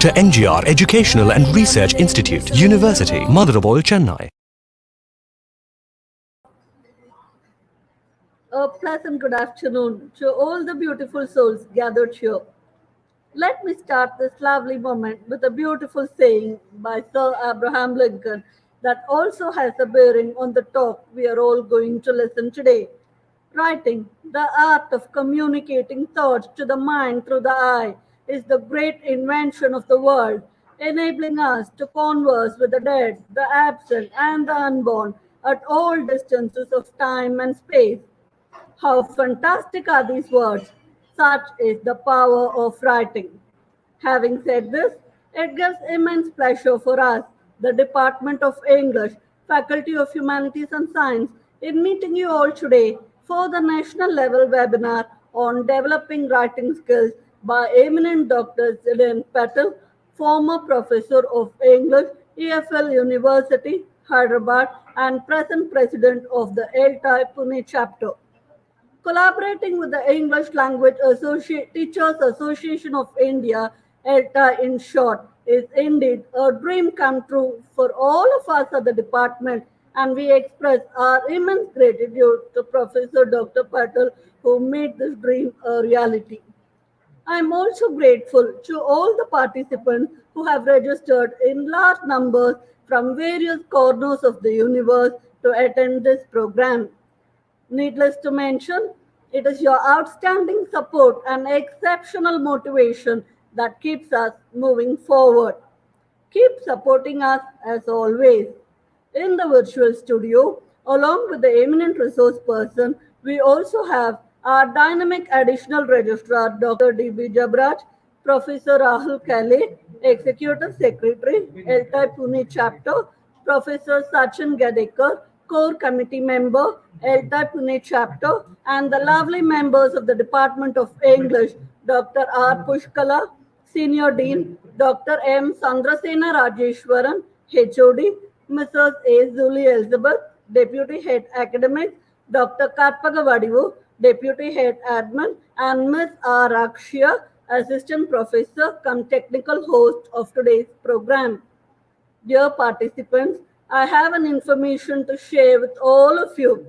Dr.MGR Educational and Research Institute, University, Madurai, Chennai. A pleasant good afternoon to all the beautiful souls gathered here. Let me start this lovely moment with a beautiful saying by Sir Abraham Lincoln that also has a bearing on the talk we are all going to listen today. Writing, the art of communicating thoughts to the mind through the eye, is the great invention of the world, enabling us to converse with the dead, the absent, and the unborn at all distances of time and space. How fantastic are these words! Such is the power of writing. Having said this, it gives immense pleasure for us, the Department of English, Faculty of Humanities and Science, in meeting you all today for the national level webinar on developing writing skills by eminent Dr. Patil, former professor of English, EFL University, Hyderabad, and present president of the ELTAI Pune Chapter. Collaborating with the English Language Teachers Association of India, ELTA in short, is indeed a dream come true for all of us at the department, and we express our immense gratitude to Professor Dr. Patel who made this dream a reality. I am also grateful to all the participants who have registered in large numbers from various corners of the universe to attend this program. Needless to mention, it is your outstanding support and exceptional motivation that keeps us moving forward. Keep supporting us as always. In the virtual studio, along with the eminent resource person, we also have our dynamic additional registrar, Dr. D.B. Jabraj, Professor Rahul Kale, Executive Secretary, ELTAI Pune Chapter, Professor Sachin Gadekar, Core Committee Member, ELTAI Pune Chapter, and the lovely members of the Department of English, Dr. R. Pushkala, Senior Dean, Dr. M. Sandrasena Rajeshwaran, HOD, Mrs. A. Zuli Elizabeth, Deputy Head Academics, Dr. Karpaga Vadivu, Deputy Head Admin, and Ms. R. Akshya, Assistant Professor cum Technical Host of today's program. Dear participants, I have an information to share with all of you.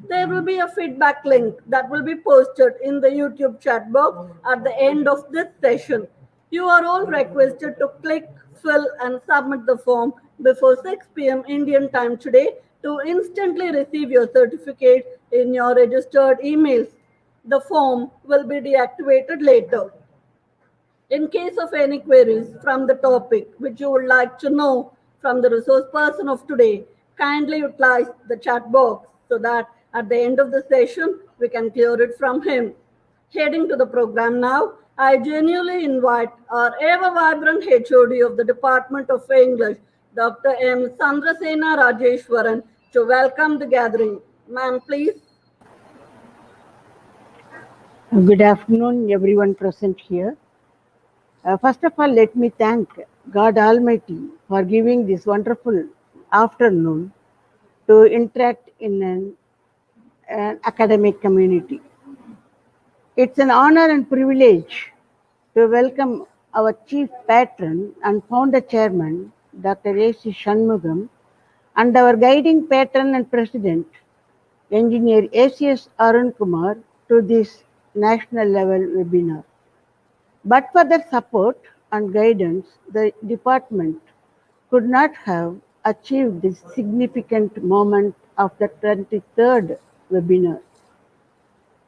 There will be a feedback link that will be posted in the YouTube chat box at the end of this session. You are all requested to click, fill, and submit the form before 6 p.m. Indian time today to instantly receive your certificate in your registered emails. The form will be deactivated later. In case of any queries from the topic which you would like to know from the resource person of today, kindly utilize the chat box so that at the end of the session we can clear it from him. Heading to the program now, I genuinely invite our ever vibrant HOD of the Department of English, Dr. M. Sandrasena Rajeshwaran, to welcome the gathering. Ma'am, please. Good afternoon, everyone present here. First of all, let me thank God Almighty for giving this wonderful afternoon to interact in an academic community. It's an honor and privilege to welcome our chief patron and founder chairman, Dr. A.C. Shanmugam, and our guiding patron and president, Engineer A.C.S. Arun Kumar, to this national level webinar. But for their support and guidance, the department could not have achieved this significant moment of the 23rd webinar.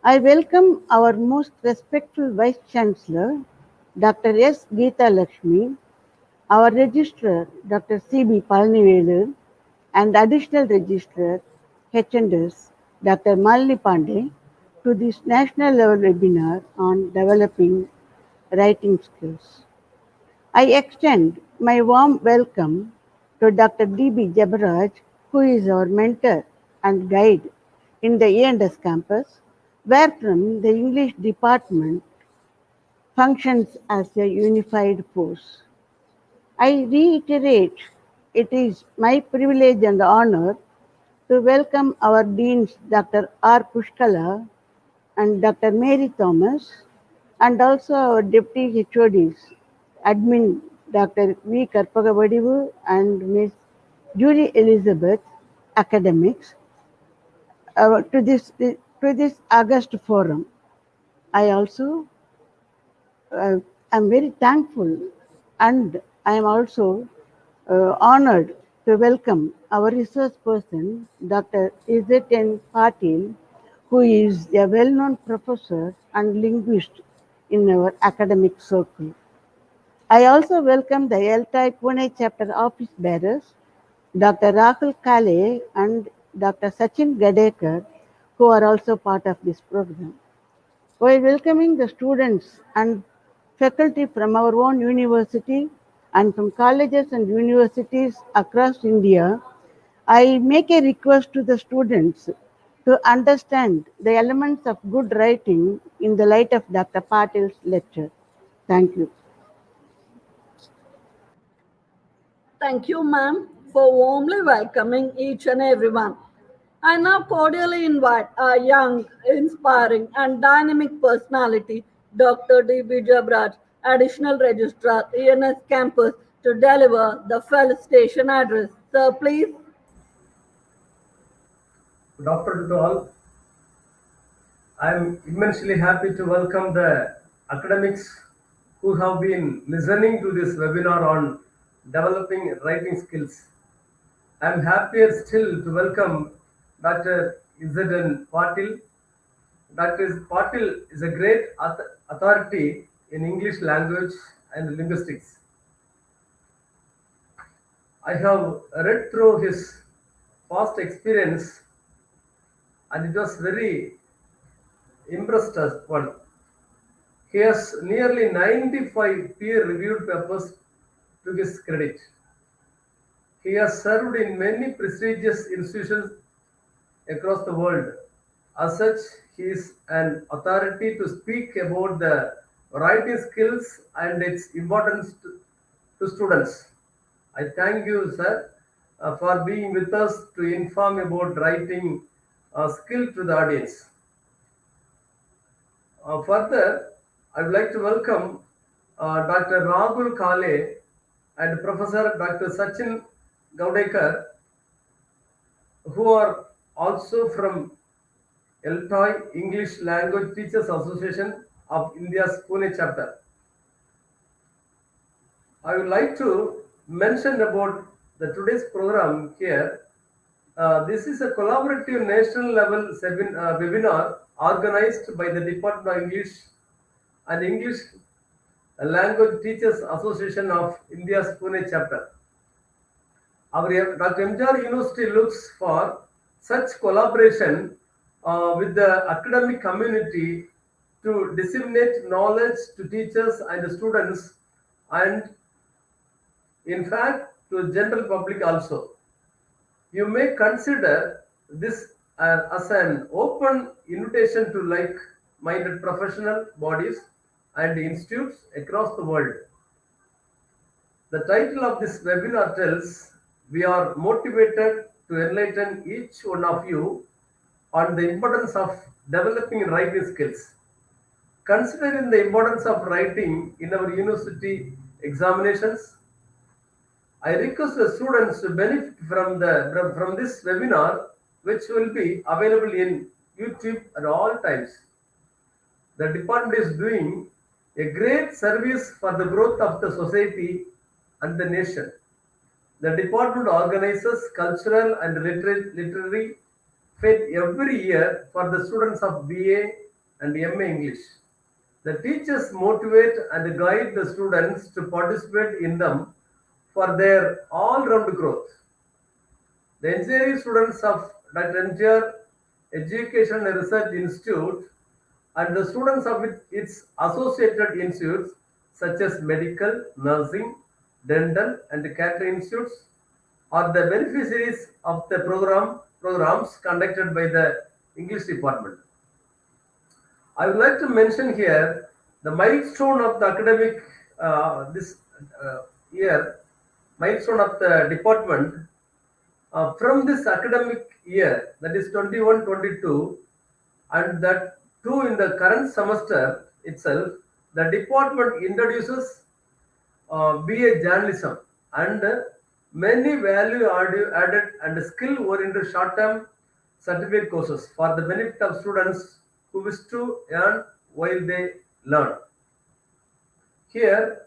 I welcome our most respectful Vice Chancellor, Dr. S. Geeta Lakshmi, our Registrar, Dr. C.B. Palnivelu, and Additional Registrar, H&S, Dr. Malini Pandey, to this national level webinar on developing writing skills. I extend my warm welcome to Dr. D.B. Jabaraj, who is our mentor and guide in the E&S campus, where from the English department functions as a unified force. I reiterate, it is my privilege and honor to welcome our deans, Dr. R. Pushkala and Dr. Mary Thomas, and also our deputy HODs, admin Dr. V. Karpagavadivu and Ms. Julie Elizabeth, academics, to this August forum. I also am very thankful and I am also honored to welcome our research person, Dr. N. Patil, who is a well-known professor and linguist in our academic circle. I also welcome the ELTAI Pune Chapter office bearers, Dr. Rahul Kale and Dr. Sachin Gadekar, who are also part of this program. While welcoming the students and faculty from our own university and from colleges and universities across India, I make a request to the students to understand the elements of good writing in the light of Dr. Patil's lecture. Thank you. Thank you, ma'am, for warmly welcoming each and everyone. I now cordially invite our young, inspiring, and dynamic personality, Dr. D.B. Jabraj, Additional Registrar, ENS Campus, to deliver the felicitation address. Sir, please. Good afternoon to all. I am immensely happy to welcome the academics who have been listening to this webinar on developing writing skills. I am happier still to welcome Dr. N. Patil. Dr. Patil is a great authority in English language and linguistics. I have read through his past experience and it was very impressed us one. He has nearly 95 peer-reviewed papers to his credit. He has served in many prestigious institutions across the world. As such, he is an authority to speak about the writing skills and its importance to students. I thank you, sir, for being with us to inform about writing skill to the audience. Further, I would like to welcome Dr. Rahul Kale and Professor Dr. Sachin Gaudekar, who are also from ELTAI, English Language Teachers Association of India's Pune Chapter. I would like to mention about the today's program here. This is a collaborative national level webinar organized by the Department of English and English Language Teachers Association of India's Pune Chapter. Our Dr.MGR University looks for such collaboration with the academic community to disseminate knowledge to teachers and students, and in fact to general public also. You may consider this as an open invitation to like-minded professional bodies and institutes across the world. The title of this webinar tells, we are motivated to enlighten each one of you on the importance of developing writing skills. Considering the importance of writing in our university examinations, I request the students to benefit from this webinar, which will be available in YouTube at all times. The department is doing a great service for the growth of the society and the nation. The department organizes cultural and literary fete every year for the students of BA and MA English. The teachers motivate and guide the students to participate in them for their all-round growth. The engineering students of Dr.MGR Education and Research Institute and the students of its associated institutes such as medical, nursing, dental and catering institutes are the beneficiaries of the programs conducted by the English department. I would like to mention here the milestone of the academic this year, milestone of the department. From this academic year, that is 21-22, and that too in the current semester itself, the department introduces BA journalism, and many value added and skill oriented short term certificate courses for the benefit of students who wish to earn while they learn. Here,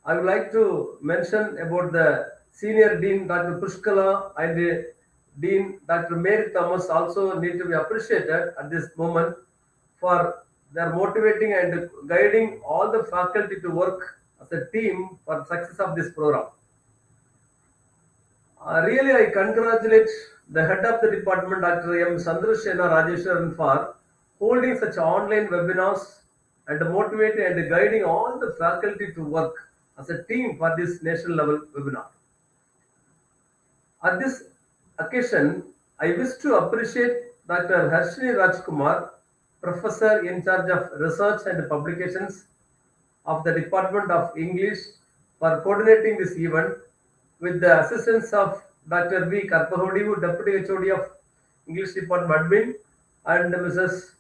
I would like to mention about the Senior Dean Dr. Pushkala and the Dean Dr. Mary Thomas also need to be appreciated at this moment for their motivating and guiding all the faculty to work as a team for the success of this program. Really, I congratulate the head of the department, Dr. M. Sandrasena Rajeshwaran, for holding such online webinars and motivating and guiding all the faculty to work as a team for this national level webinar. At this occasion, I wish to appreciate Dr. Harshini Rajkumar, Professor in charge of Research and Publications of the Department of English, for coordinating this event with the assistance of Dr. V. Karpahodi, Deputy HOD of English Department Admin, and Mrs.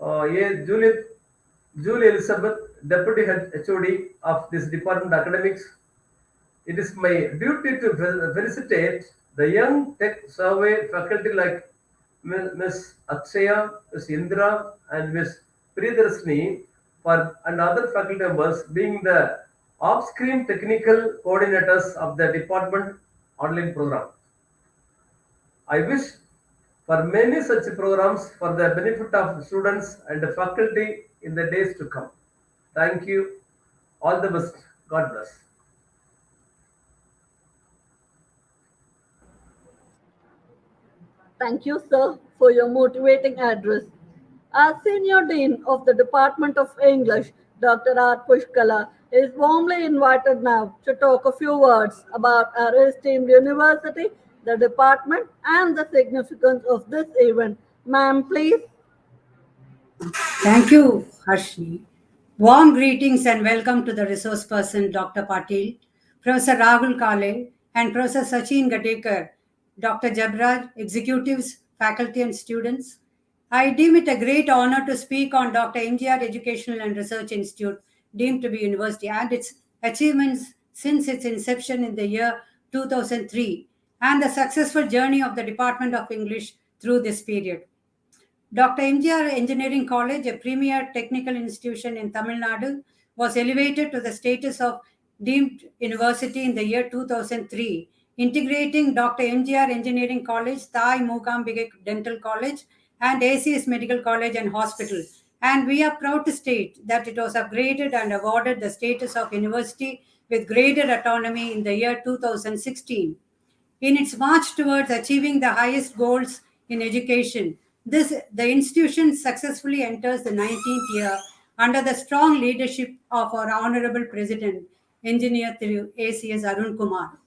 A. Julie Elizabeth, Deputy HOD of this Department Academics. It is my duty to felicitate the young tech survey faculty like Ms. Akshaya, Ms. Indra, and Ms. Priyadarshini and other faculty members being the off-screen technical coordinators of the department online program. I wish for many such programs for the benefit of students and the faculty in the days to come. Thank you. All the best. God bless. Thank you, sir, for your motivating address. Our Senior Dean of the Department of English, Dr. R. Pushkala, is warmly invited now to talk a few words about our esteemed university, the department, and the significance of this event. Ma'am, please. Thank you, Harshni. Warm greetings and welcome to the resource person, Dr. Patil, Professor Rahul Kale, and Professor Sachin Gatekar, Dr. Jabraj, executives, faculty, and students. I deem it a great honor to speak on Dr. MGR Educational and Research Institute, deemed to be university, and its achievements since its inception in the year 2003, and the successful journey of the Department of English through this period. Dr. MGR Engineering College, a premier technical institution in Tamil Nadu, was elevated to the status of deemed university in the year 2003, integrating Dr. MGR Engineering College, Thai Mugambige Dental College, and ACS Medical College and Hospital. And we are proud to state that it was upgraded and awarded the status of university with greater autonomy in the year 2016. In its march towards achieving the highest goals in education, the institution successfully enters the 19th year under the strong leadership of our Honorable President, Engineer Thiru ACS Arun Kumar.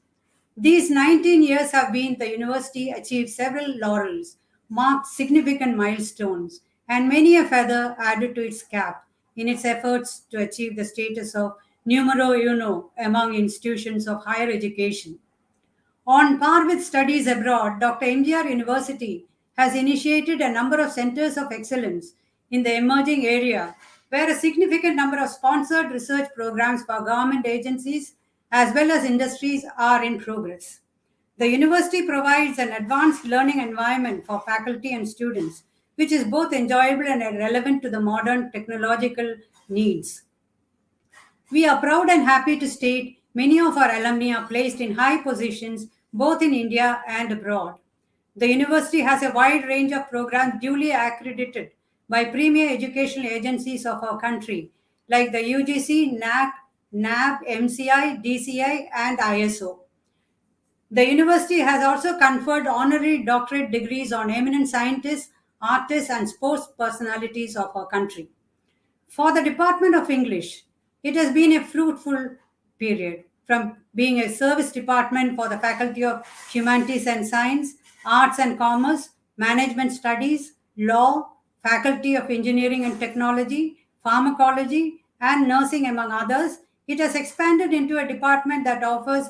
These 19 years have been the university achieved several laurels, marked significant milestones, and many a feather added to its cap in its efforts to achieve the status of numero uno among institutions of higher education. On par with studies abroad, Dr. MGR University has initiated a number of centers of excellence in the emerging area, where a significant number of sponsored research programs for government agencies as well as industries are in progress. The university provides an advanced learning environment for faculty and students, which is both enjoyable and relevant to the modern technological needs. We are proud and happy to state many of our alumni are placed in high positions both in India and abroad. The university has a wide range of programs duly accredited by premier educational agencies of our country, like the UGC, NAC, NAB, MCI, DCI, and ISO. The university has also conferred honorary doctorate degrees on eminent scientists, artists, and sports personalities of our country. For the Department of English, it has been a fruitful period from being a service department for the Faculty of Humanities and Science, Arts and Commerce, Management Studies, Law, Faculty of Engineering and Technology, Pharmacology, and Nursing, among others. It has expanded into a department that offers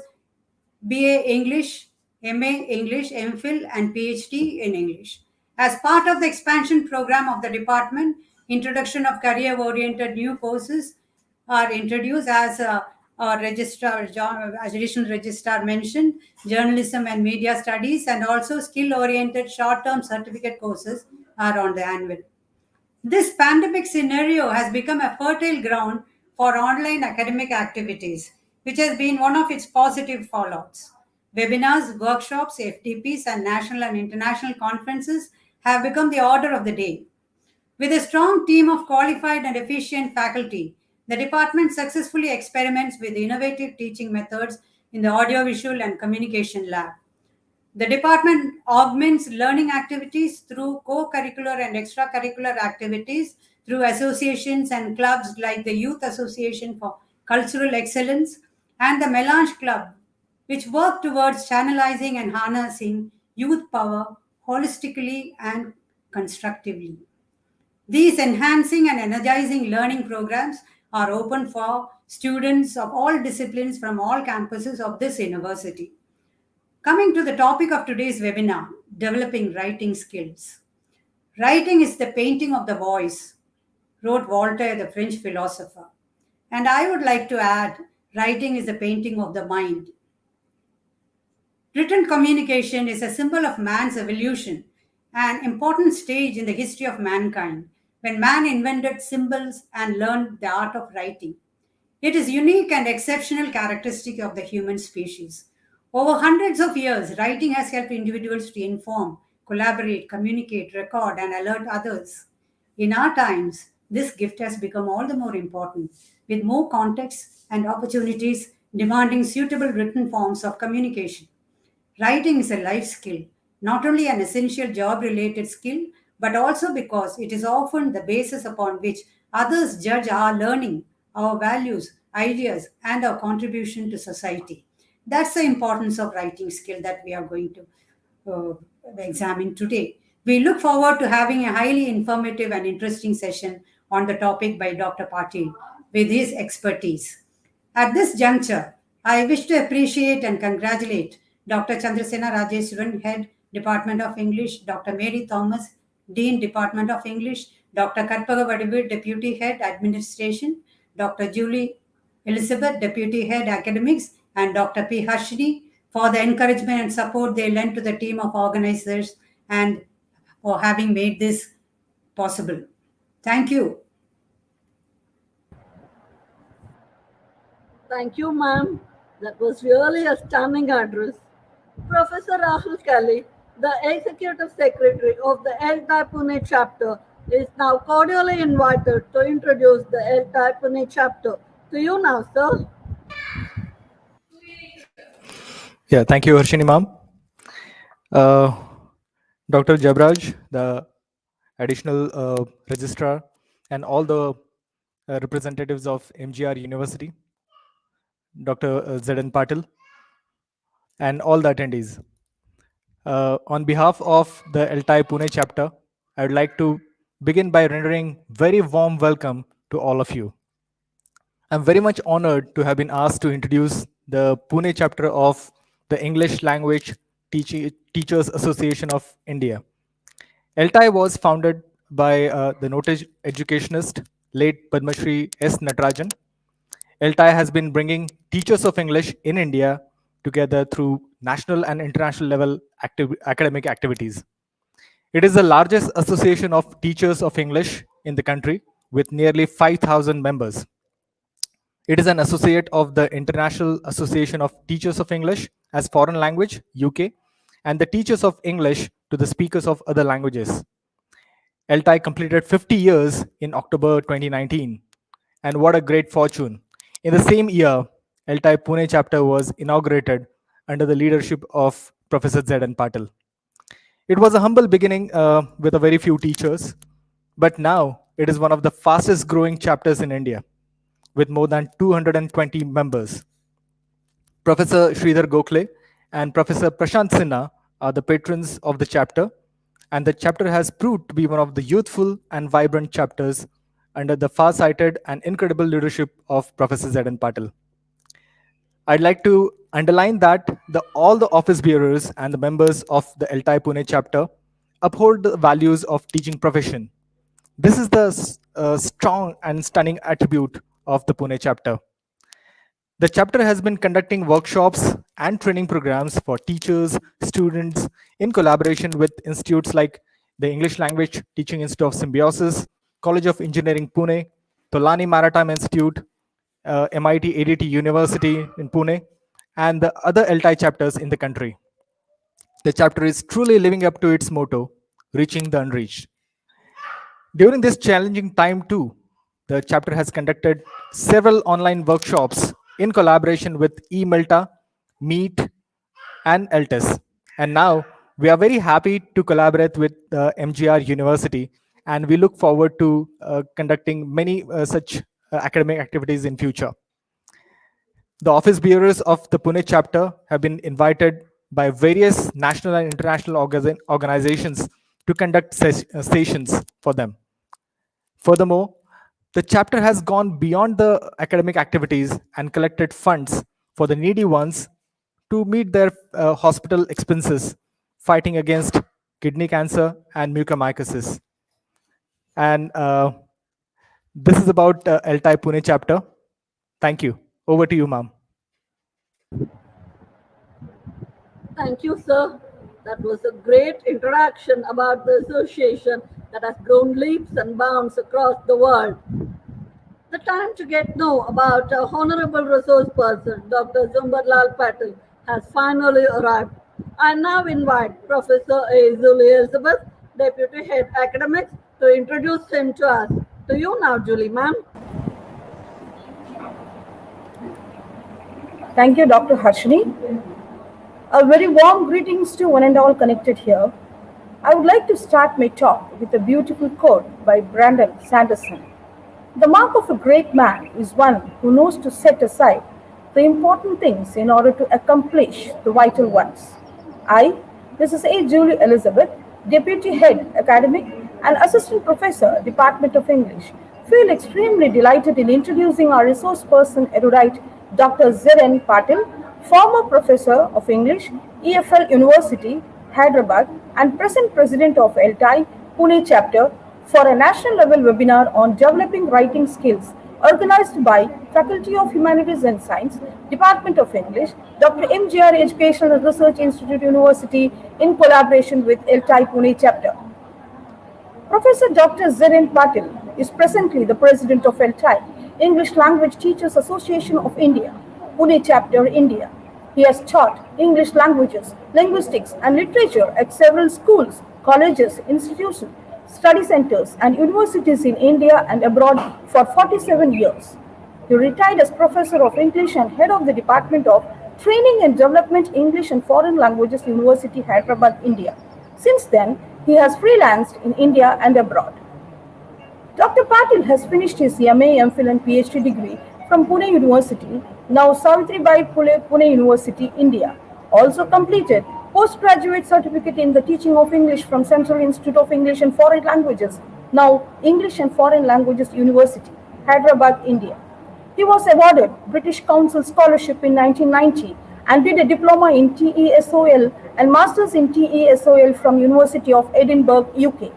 BA English, MA English, MPhil, and PhD in English. As part of the expansion program of the department, introduction of career-oriented new courses are introduced as our registrar, additional registrar mentioned, journalism and media studies, and also skill-oriented short-term certificate courses are on the anvil. This pandemic scenario has become a fertile ground for online academic activities, which has been one of its positive fallouts. Webinars, workshops, FTPs, and national and international conferences have become the order of the day. With a strong team of qualified and efficient faculty, the department successfully experiments with innovative teaching methods in the audiovisual and communication lab. The department augments learning activities through co-curricular and extracurricular activities through associations and clubs like the Youth Association for Cultural Excellence and the Melange Club, which work towards channelizing and harnessing youth power holistically and constructively. These enhancing and energizing learning programs are open for students of all disciplines from all campuses of this university. Coming to the topic of today's webinar, developing writing skills. Writing is the painting of the voice, wrote Voltaire, the French philosopher. And I would like to add, writing is the painting of the mind. Written communication is a symbol of man's evolution, an important stage in the history of mankind, when man invented symbols and learned the art of writing. It is unique and exceptional characteristic of the human species. Over hundreds of years, writing has helped individuals to inform, collaborate, communicate, record, and alert others. In our times, this gift has become all the more important, with more contexts and opportunities demanding suitable written forms of communication. Writing is a life skill, not only an essential job related skill, but also because it is often the basis upon which others judge our learning, our values, ideas, and our contribution to society. That's the importance of writing skill that we are going to examine today. We look forward to having a highly informative and interesting session on the topic by Dr. Patil with his expertise. At this juncture, I wish to appreciate and congratulate Dr. Chandrasena Rajeswaran, Head, Department of English, Dr. Mary Thomas, Dean, Department of English, Dr. Karpaga Vadivu, Deputy Head, Administration, Dr. Julie Elizabeth, Deputy Head, Academics, and Dr. P. Harshini for the encouragement and support they lent to the team of organizers and for having made this possible. Thank you. Thank you, ma'am. That was really a stunning address. Professor Rahul Kelly, the Executive Secretary of the ELTAI Pune Chapter, is now cordially invited to introduce the ELTAI Pune Chapter. To you now, sir. Yeah, thank you, Harshini ma'am. Dr. Jabraj, the additional registrar, and all the representatives of MGR University, Dr. Z.N. Patil, and all the attendees. On behalf of the ELTAI Pune chapter, I would like to begin by rendering very warm welcome to all of you. I'm very much honored to have been asked to introduce the Pune chapter of the English Language Teachers Association of India. ELTAI was founded by the noted educationist, late Padma Shri S. Natarajan. ELTAI has been bringing teachers of English in India together through national and international level academic activities. It is the largest association of teachers of English in the country with nearly 5,000 members. It is an associate of the International Association of Teachers of English as Foreign Language, UK, and the Teachers of English to the Speakers of Other Languages. ELTAI completed 50 years in October 2019, and what a great fortune. In the same year, ELTAI Pune chapter was inaugurated under the leadership of Professor Z.N. Patil. It was a humble beginning with a very few teachers, but now it is one of the fastest growing chapters in India, with more than 220 members. Professor Sridhar Gokhale and Professor Prashant Sinha are the patrons of the chapter, and the chapter has proved to be one of the youthful and vibrant chapters under the far-sighted and incredible leadership of Professor Z.N. Patil. I'd like to underline that all the office bearers and the members of the ELTAI Pune chapter uphold the values of teaching profession. This is the strong and stunning attribute of the Pune chapter. The chapter has been conducting workshops and training programs for teachers, students, in collaboration with institutes like the English Language Teaching Institute of Symbiosis, College of Engineering Pune, Tolani Maritime Institute, MIT ADT University in Pune, and the other ELTAI chapters in the country. The chapter is truly living up to its motto, reaching the unreached. During this challenging time, too, the chapter has conducted several online workshops in collaboration with eMelta, Meet, and ELTES. And now we are very happy to collaborate with MGR University, and we look forward to conducting many such academic activities in future. The office bearers of the Pune chapter have been invited by various national and international organizations to conduct sessions for them. Furthermore, the chapter has gone beyond the academic activities and collected funds for the needy ones to meet their hospital expenses fighting against kidney cancer and mucormycosis. And this is about ELTAI Pune chapter. Thank you. Over to you, ma'am. Thank you, sir. That was a great introduction about the association that has grown leaps and bounds across the world. The time to get know about our honorable resource person, Dr. Zumbarlal Patil, has finally arrived. I now invite Professor A. Julie Elizabeth, Deputy Head Academics, to introduce him to us. To you now, Julie, ma'am. Thank you, Dr. Harshini. A very warm greetings to one and all connected here. I would like to start my talk with a beautiful quote by Brandon Sanderson. The mark of a great man is one who knows to set aside the important things in order to accomplish the vital ones. I, Mrs. A. Julie Elizabeth, Deputy Head Academic and Assistant Professor, Department of English, feel extremely delighted in introducing our resource person erudite Dr. Z.N. Patil, former Professor of English, EFL University, Hyderabad, and present President of ELTAI, Pune Chapter, for a national level webinar on developing writing skills organized by Faculty of Humanities and Science, Department of English, Dr.MGR Educational and Research Institute University in collaboration with ELTAI Pune Chapter. Professor Dr. Z.N. Patil is presently the President of ELTAI, English Language Teachers Association of India, Pune Chapter, India. He has taught English languages, linguistics, and literature at several schools, colleges, institutions, study centers, and universities in India and abroad for 47 years. He retired as Professor of English and Head of the Department of Training and Development English and Foreign Languages, University, Hyderabad, India. Since then, he has freelanced in India and abroad. Dr. Patil has finished his MA, MPhil, and PhD degree from Pune University, now Savitribai Phule, Pune University, India. Also completed postgraduate certificate in the teaching of English from Central Institute of English and Foreign Languages, now English and Foreign Languages University, Hyderabad, India. He was awarded British Council Scholarship in 1990 and did a diploma in TESOL and masters in TESOL from University of Edinburgh, UK.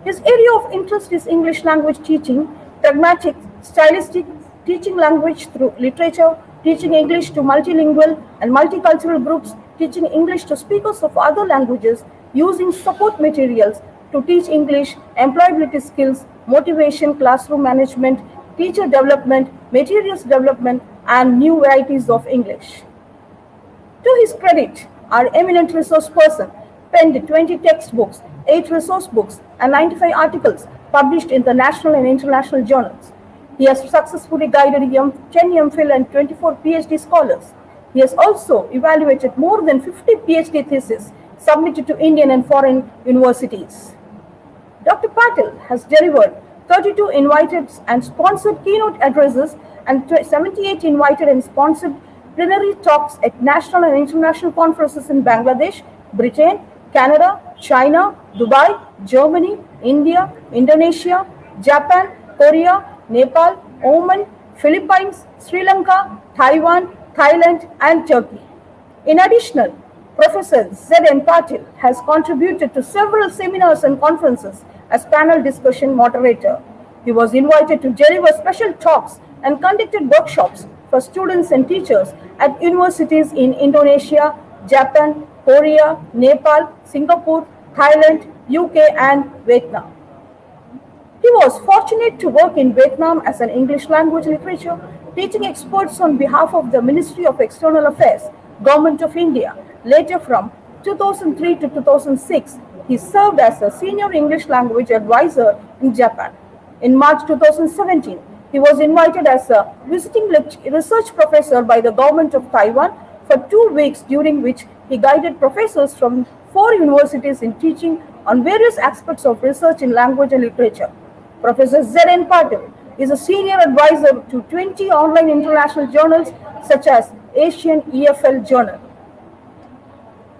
His area of interest is English language teaching, pragmatic, stylistic, teaching language through literature, teaching English to multilingual and multicultural groups, teaching English to speakers of other languages, using support materials to teach English, employability skills, motivation, classroom management, teacher development, materials development, and new varieties of English. To his credit, our eminent resource person penned 20 textbooks, 8 resource books, and 95 articles published in the national and international journals. He has successfully guided 10 MPhil and 24 PhD scholars. He has also evaluated more than 50 PhD theses submitted to Indian and foreign universities. Dr. Patil has delivered 32 invited and sponsored keynote addresses and 78 invited and sponsored plenary talks at national and international conferences in Bangladesh, Britain, Canada, China, Dubai, Germany, India, Indonesia, Japan, Korea, Nepal, Oman, Philippines, Sri Lanka, Taiwan, Thailand, and Turkey. In addition, Professor Z.N. Patil has contributed to several seminars and conferences as panel discussion moderator. He was invited to deliver special talks and conducted workshops for students and teachers at universities in Indonesia, Japan, Korea, Nepal, Singapore, Thailand, UK, and Vietnam. He was fortunate to work in Vietnam as an English language literature teaching experts on behalf of the Ministry of External Affairs, Government of India. Later from 2003 to 2006, he served as a senior English language advisor in Japan. In March 2017, he was invited as a visiting research professor by the government of Taiwan for 2 weeks, during which he guided professors from 4 universities in teaching on various aspects of research in language and literature. Professor Z.N. Patil is a senior advisor to 20 online international journals such as Asian EFL Journal.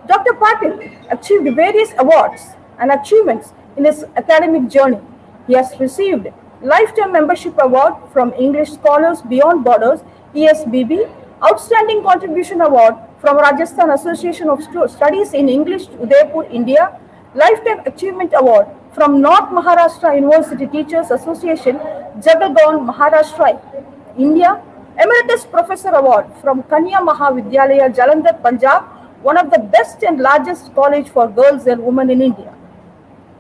Dr. Patil achieved various awards and achievements in his academic journey. He has received Lifetime Membership Award from English Scholars Beyond Borders (ESBB), Outstanding Contribution Award from Rajasthan Association of Studies in English, Udaipur, India, Lifetime Achievement Award from North Maharashtra University Teachers Association, Jagagon, Maharashtra, India, Emeritus Professor Award from Kanya Mahavidyalaya, Jalandhar, Punjab, one of the best and largest college for girls and women in India.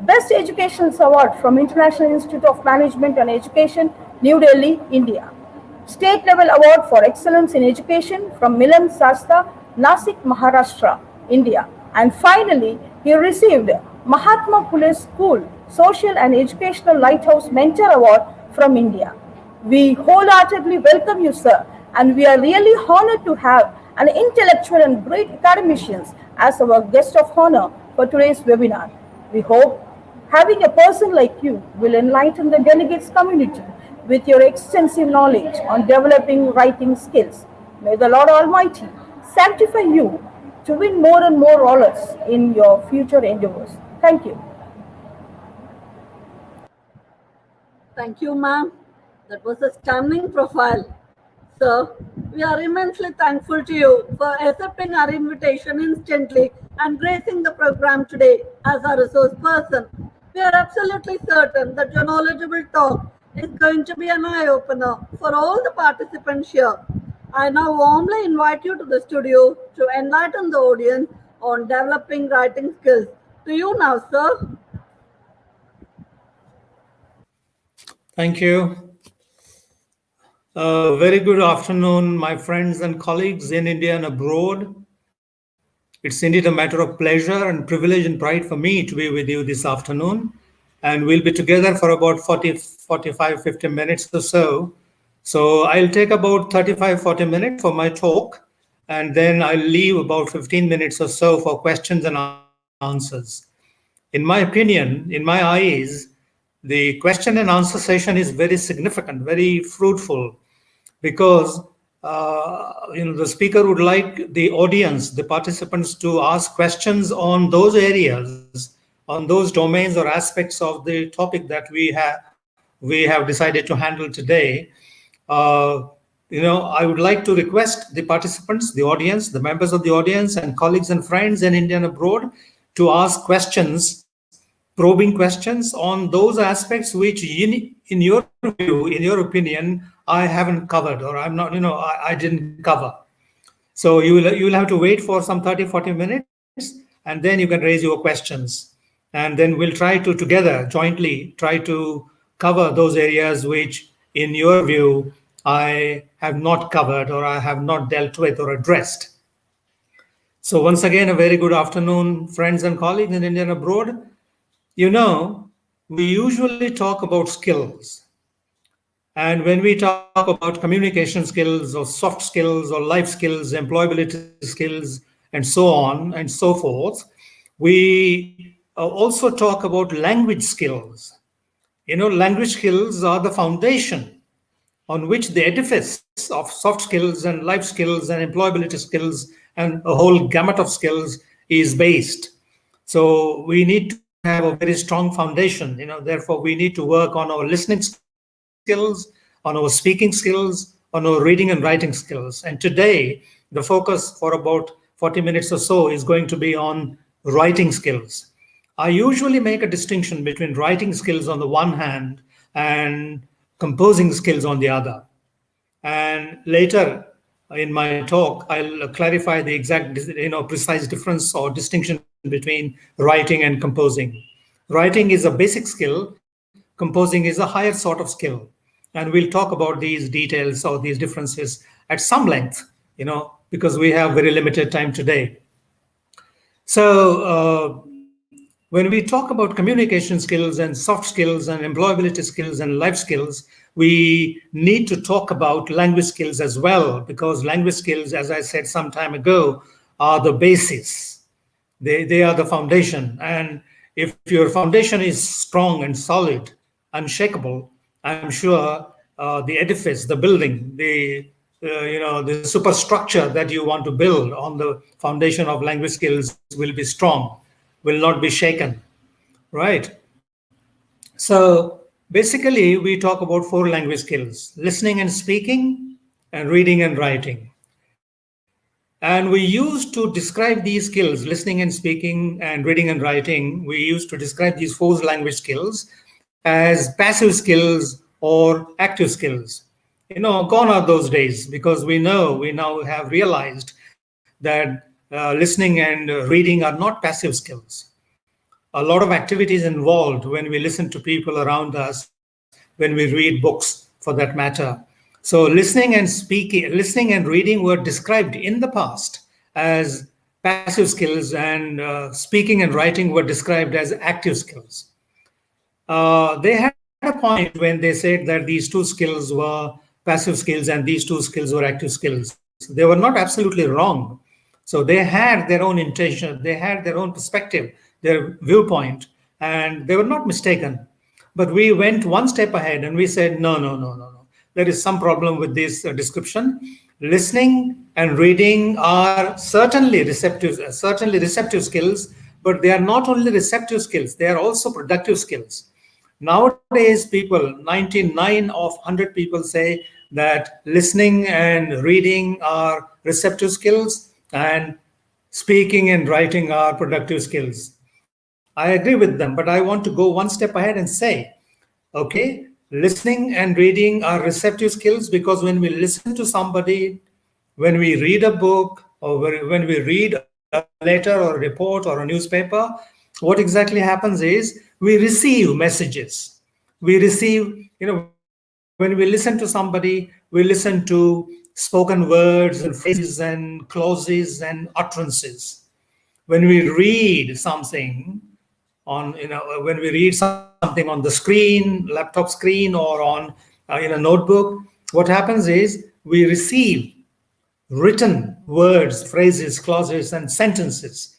Best Educational Award from International Institute of Management and Education, New Delhi, India. State Level Award for Excellence in Education from Milan Sasta, Nasik, Maharashtra, India. And finally, he received Mahatma Phule School Social and Educational Lighthouse Mentor Award from India. We wholeheartedly welcome you, sir, and we are really honored to have an intellectual and great academician as our guest of honor for today's webinar. We hope having a person like you will enlighten the delegates community with your extensive knowledge on developing writing skills. May the Lord Almighty sanctify you to win more and more honors in your future endeavors. Thank you. Thank you, ma'am. That was a stunning profile. Sir, we are immensely thankful to you for accepting our invitation instantly and gracing the program today as our resource person. We are absolutely certain that your knowledgeable talk is going to be an eye-opener for all the participants here. I now warmly invite you to the studio to enlighten the audience on developing writing skills. To you now, sir. Thank you. Very good afternoon, my friends and colleagues in India and abroad. It's indeed a matter of pleasure and privilege and pride for me to be with you this afternoon. And we'll be together for about 45, 50 minutes or so. So I'll take about 35, 40 minutes for my talk, and then I'll leave about 15 minutes or so for questions and answers. In my opinion, in my eyes, the question and answer session is very significant, very fruitful, because the speaker would like the audience, the participants, to ask questions on those areas, on those domains or aspects of the topic that we have decided to handle today. I would like to request the participants, the audience, the members of the audience, and colleagues and friends in India and abroad to ask questions, probing questions on those aspects which, in your view, in your opinion, I haven't covered, or I'm not, I didn't cover. So you will have to wait for some 30, 40 minutes, and then you can raise your questions. And then we'll try to together, jointly, try to cover those areas which, in your view, I have not covered or I have not dealt with or addressed. So once again, a very good afternoon, friends and colleagues in India and abroad. We usually talk about skills. And when we talk about communication skills or soft skills or life skills, employability skills, and so on and so forth, we also talk about language skills. Language skills are the foundation on which the edifice of soft skills and life skills and employability skills and a whole gamut of skills is based. So we need to have a very strong foundation. Therefore, we need to work on our listening skills, on our speaking skills, on our reading and writing skills. And today, the focus for about 40 minutes or so is going to be on writing skills. I usually make a distinction between writing skills on the one hand and composing skills on the other. And later in my talk, I'll clarify the exact, precise difference or distinction between writing and composing. Writing is a basic skill. Composing is a higher sort of skill. And we'll talk about these details or these differences at some length, because we have very limited time today. So when we talk about communication skills and soft skills and employability skills and life skills, we need to talk about language skills as well, because language skills, as I said some time ago, are the basis. They are the foundation. And if your foundation is strong and solid, unshakable, I'm sure the edifice, the building, the superstructure that you want to build on the foundation of language skills will be strong, will not be shaken, right? So basically, we talk about 4 language skills: listening and speaking, and reading and writing. And we used to describe these skills, listening and speaking and reading and writing, we used to describe these 4 language skills as passive skills or active skills. Gone are those days, because we now have realized that listening and reading are not passive skills. A lot of activities involved when we listen to people around us, when we read books for that matter. So listening and reading were described in the past as passive skills, and speaking and writing were described as active skills. They had a point when they said that these 2 skills were passive skills and these 2 skills were active skills. They were not absolutely wrong. So they had their own intention, they had their own perspective, their viewpoint, and they were not mistaken. But we went one step ahead and we said, no. There is some problem with this description. Listening and reading are certainly receptive skills, but they are not only receptive skills, they are also productive skills. Nowadays, 99 of 100 people say that listening and reading are receptive skills and speaking and writing are productive skills. I agree with them, but I want to go one step ahead and say, okay, listening and reading are receptive skills because when we listen to somebody, when we read a book, or when we read a letter or a report or a newspaper, what exactly happens is we receive messages. We receive, when we listen to somebody, we listen to spoken words and phrases and clauses and utterances. When we read something when we read something on the screen, laptop screen, or on in a notebook, what happens is we receive written words, phrases, clauses, and sentences.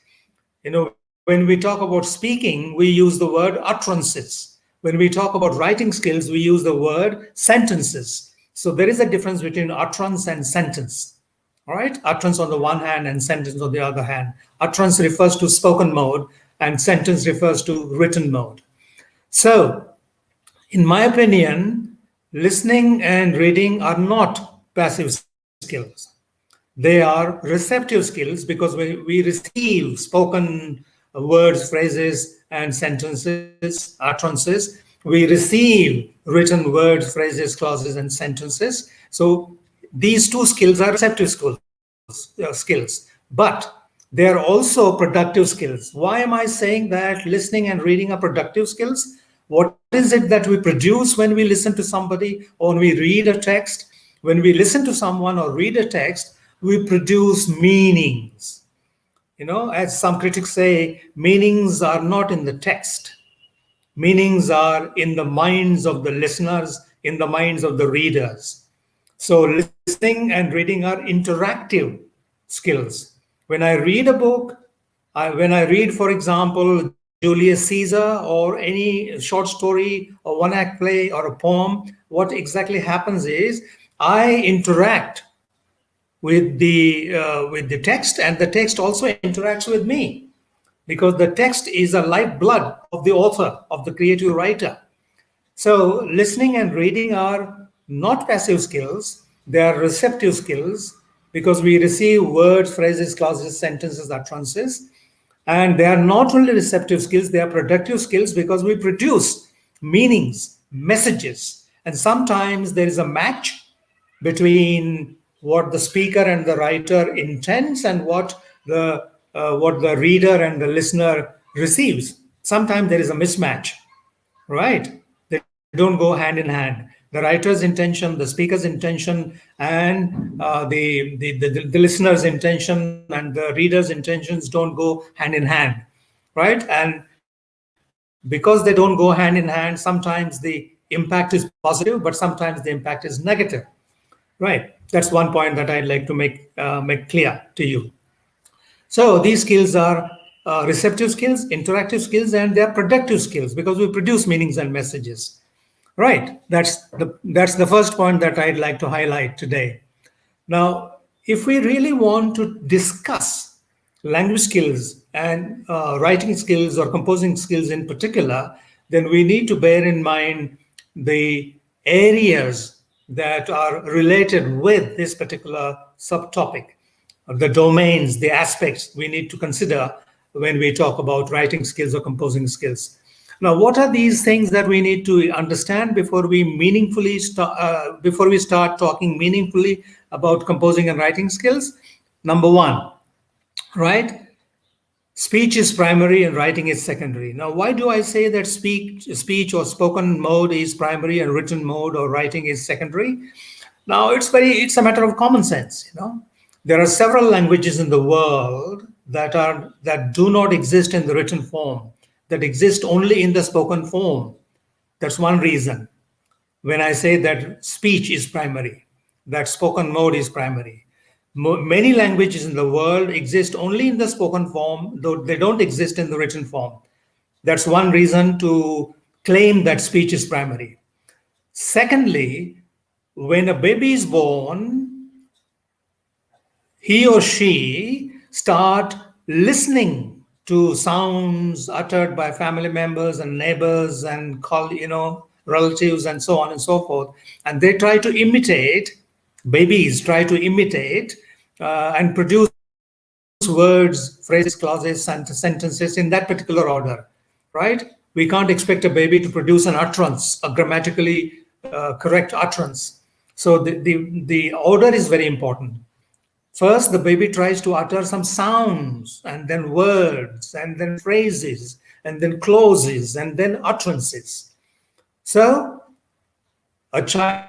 When we talk about speaking, we use the word utterances. When we talk about writing skills, we use the word sentences. So there is a difference between utterance and sentence. All right, utterance on the one hand and sentence on the other hand. Utterance refers to spoken mode and sentence refers to written mode. So, in my opinion, listening and reading are not passive skills. They are receptive skills because we receive spoken words, phrases, and sentences, utterances. We receive written words, phrases, clauses, and sentences. So these 2 skills are receptive skills, but they are also productive skills. Why am I saying that listening and reading are productive skills? What is it that we produce when we listen to somebody or when we read a text? When we listen to someone or read a text, we produce meanings. As some critics say, meanings are not in the text. Meanings are in the minds of the listeners, in the minds of the readers. So listening and reading are interactive skills. When I read a book, when I read, for example, Julius Caesar or any short story or one-act play or a poem, what exactly happens is I interact with the text, and the text also interacts with me, because the text is a lifeblood of the author, of the creative writer. So listening and reading are not passive skills, they are receptive skills because we receive words, phrases, clauses, sentences, utterances. And they are not only receptive skills, they are productive skills because we produce meanings, messages. And sometimes there is a match, between what the speaker and the writer intends and what the reader and the listener receives. Sometimes there is a mismatch, right? They don't go hand in hand. The writer's intention, the speaker's intention, and the listener's intention and the reader's intentions don't go hand in hand, right? And because they don't go hand in hand, sometimes the impact is positive, but sometimes the impact is negative, right? That's one point that I'd like to make clear to you. So these skills are receptive skills, interactive skills, and they are productive skills because we produce meanings and messages. Right. That's the first point that I'd like to highlight today. Now, if we really want to discuss language skills and writing skills or composing skills in particular, then we need to bear in mind the areas that are related with this particular subtopic, the domains, the aspects we need to consider when we talk about writing skills or composing skills. Now, what are these things that we need to understand before we start talking meaningfully about composing and writing skills? Number one, right? Speech is primary and writing is secondary. Now, why do I say that speech or spoken mode is primary and written mode or writing is secondary? Now, it's a matter of common sense. There are several languages in the world that do not exist in the written form, that exist only in the spoken form. That's one reason when I say that speech is primary, that spoken mode is primary. Many languages in the world exist only in the spoken form, though they don't exist in the written form. That's one reason to claim that speech is primary. Secondly, when a baby is born, he or she start listening to sounds uttered by family members and neighbors and relatives and so on and so forth, and they try to imitate. Babies try to imitate and produce words, phrases, clauses, sentences in that particular order, right? We can't expect a baby to produce an utterance, a grammatically correct utterance. So the order is very important. First, the baby tries to utter some sounds, and then words, and then phrases, and then clauses, and then utterances. So, a child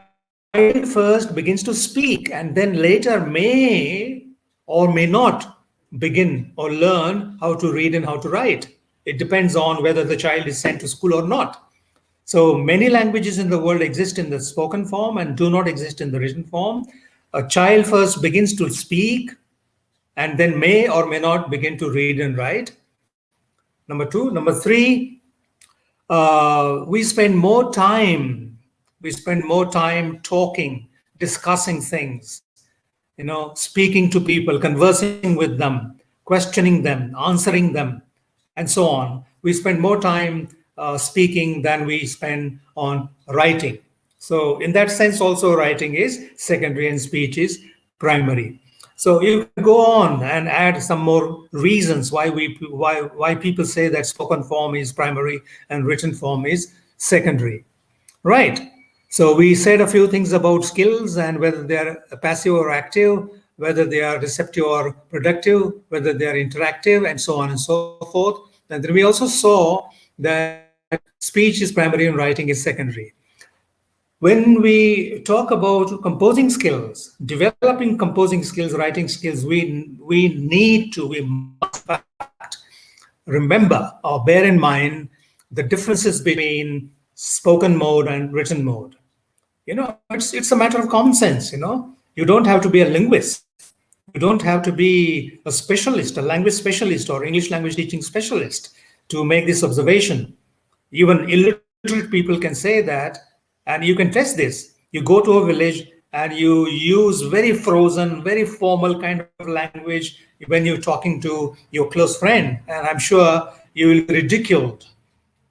first begins to speak, and then later may or may not begin or learn how to read and how to write. It depends on whether the child is sent to school or not. So many languages in the world exist in the spoken form and do not exist in the written form. A child first begins to speak and then may or may not begin to read and write. Number two. Number three, we spend more time talking, discussing things, speaking to people, conversing with them, questioning them, answering them, and so on. We spend more time speaking than we spend on writing. So in that sense, also writing is secondary and speech is primary. So you can go on and add some more reasons why people say that spoken form is primary and written form is secondary, right? So we said a few things about skills and whether they are passive or active, whether they are receptive or productive, whether they are interactive, and so on and so forth. And then we also saw that speech is primary and writing is secondary. When we talk about composing skills, developing composing skills, writing skills, we must remember or bear in mind the differences between spoken mode and written mode. It's a matter of common sense. You don't have to be a linguist. You don't have to be a specialist, a language specialist or English language teaching specialist to make this observation. Even illiterate people can say that, and you can test this. You go to a village and you use very frozen, very formal kind of language when you're talking to your close friend, and I'm sure you will be ridiculed.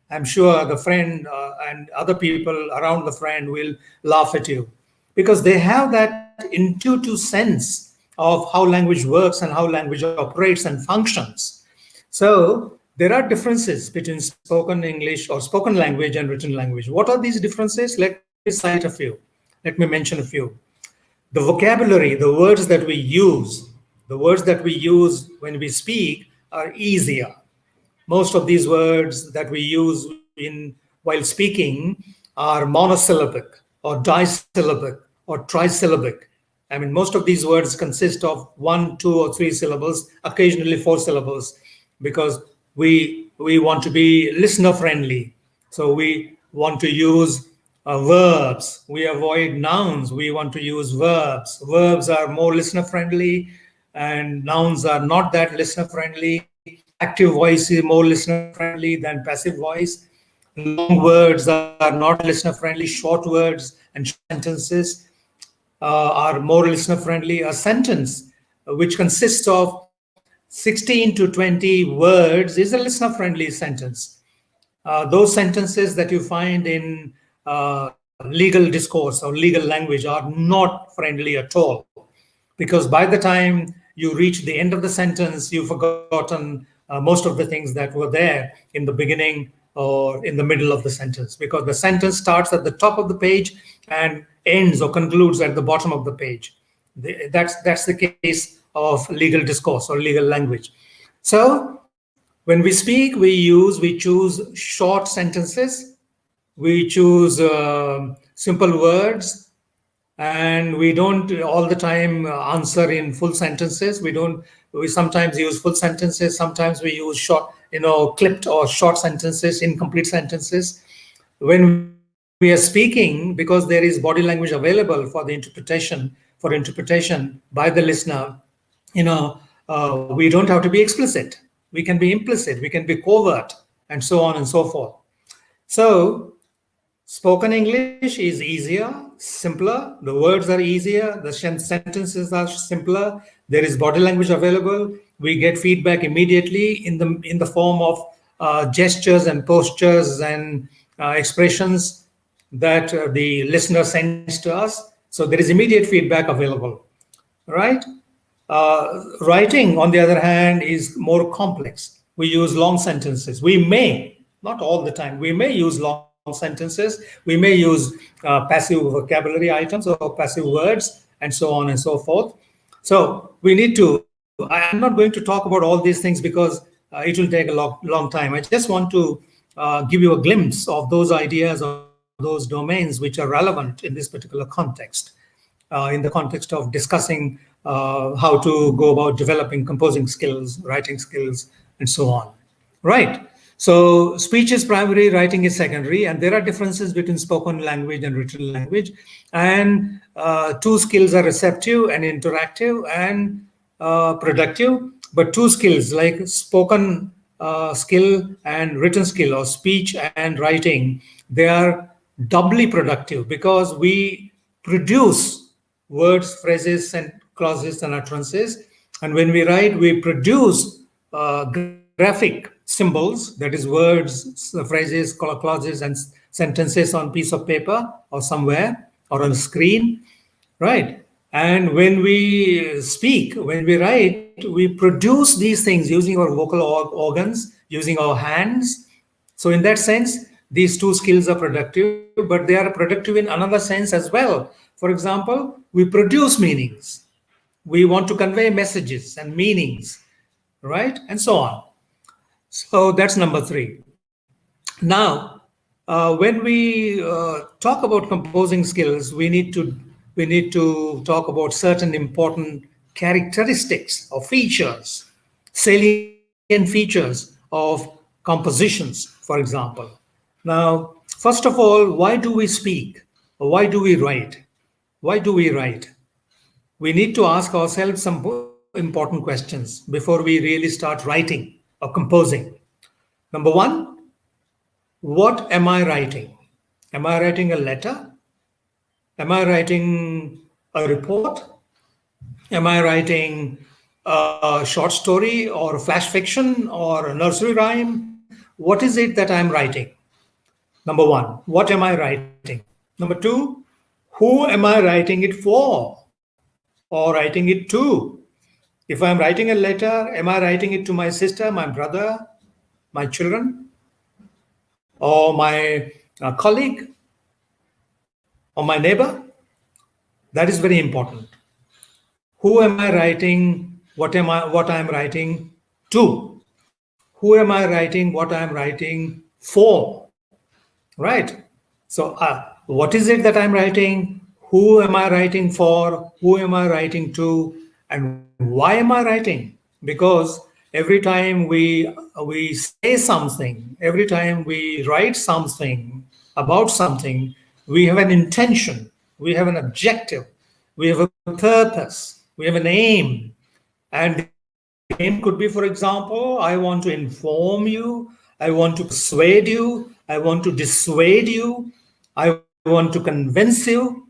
I'm sure the friend and other people around the friend will laugh at you because they have that intuitive sense of how language works and how language operates and functions. So there are differences between spoken English or spoken language and written language. What are these differences? Let me cite a few. Let me mention a few. the vocabulary, the words that we use, when we speak are easier. Most of these words that we use while speaking are monosyllabic or disyllabic or trisyllabic. I mean, most of these words consist of 1, 2, or 3 syllables, occasionally 4 syllables, because we want to be listener friendly. So we want to use verbs. We avoid nouns. We want to use verbs. Verbs are more listener friendly, and nouns are not that listener friendly. Active voice is more listener friendly than passive voice. Long words are not listener friendly. Short words and short sentences are more listener friendly. A sentence which consists of 16 to 20 words is a listener friendly sentence. Those sentences that you find in legal discourse or legal language are not friendly at all, because by the time you reach the end of the sentence, you've forgotten most of the things that were there in the beginning or in the middle of the sentence, because the sentence starts at the top of the page and ends or concludes at the bottom of the page. That's the case of legal discourse or legal language. So when we speak, we choose short sentences, we choose simple words, and we don't all the time answer in full sentences. We sometimes use full sentences, sometimes we use short, clipped or short sentences, incomplete sentences. When we are speaking, because there is body language available for the interpretation by the listener, we don't have to be explicit. We can be implicit, we can be covert, and so on and so forth. So spoken English is easier, simpler, the words are easier, the sentences are simpler, there is body language available, we get feedback immediately in the form of gestures and postures and expressions that the listener sends to us. So there is immediate feedback available, right? Writing, on the other hand, is more complex. We use long sentences. We may, not all the time, we may use long sentences. We may use passive vocabulary items or passive words, and so on and so forth. So we need to, I'm not going to talk about all these things because it will take a long time. I just want to give you a glimpse of those ideas or those domains which are relevant in this particular context. In the context of discussing how to go about developing composing skills, writing skills, and so on. Right. So speech is primary, writing is secondary, and there are differences between spoken language and written language. And two skills are receptive and interactive and productive, but two skills like spoken skill and written skill, or speech and writing, they are doubly productive because we produce words, phrases, and clauses and utterances. And when we write, we produce graphic symbols, that is words, phrases, clauses, and sentences on piece of paper or somewhere or on a screen, right? And when we speak, when we write, we produce these things using our vocal organs, using our hands. So in that sense, these two skills are productive, but they are productive in another sense as well. For example, we produce meanings. We want to convey messages and meanings, right? And so on. So that's number 3. Now, when we talk about composing skills, we need to talk about certain important characteristics or features, salient features of compositions, for example. Now, first of all, why do we speak? Why do we write? Why do we write? We need to ask ourselves some important questions before we really start writing or composing. Number 1, what am I writing? Am I writing a letter? Am I writing a report? Am I writing a short story or flash fiction or a nursery rhyme? What is it that I'm writing? Number 1, what am I writing? Number 2, who am I writing it for or writing it to? If I'm writing a letter, am I writing it to my sister, my brother, my children, or my colleague, or my neighbor? That is very important. Who am I writing? What I'm writing to? Who am I writing? What I'm writing for? Right. So, what is it that I'm writing? Who am I writing for? Who am I writing to? And why am I writing? Because every time we say something, every time we write something about something, we have an intention, we have an objective, we have a purpose, we have an aim. And the aim could be, for example, I want to inform you, I want to persuade you, I want to dissuade you, I want to convince you,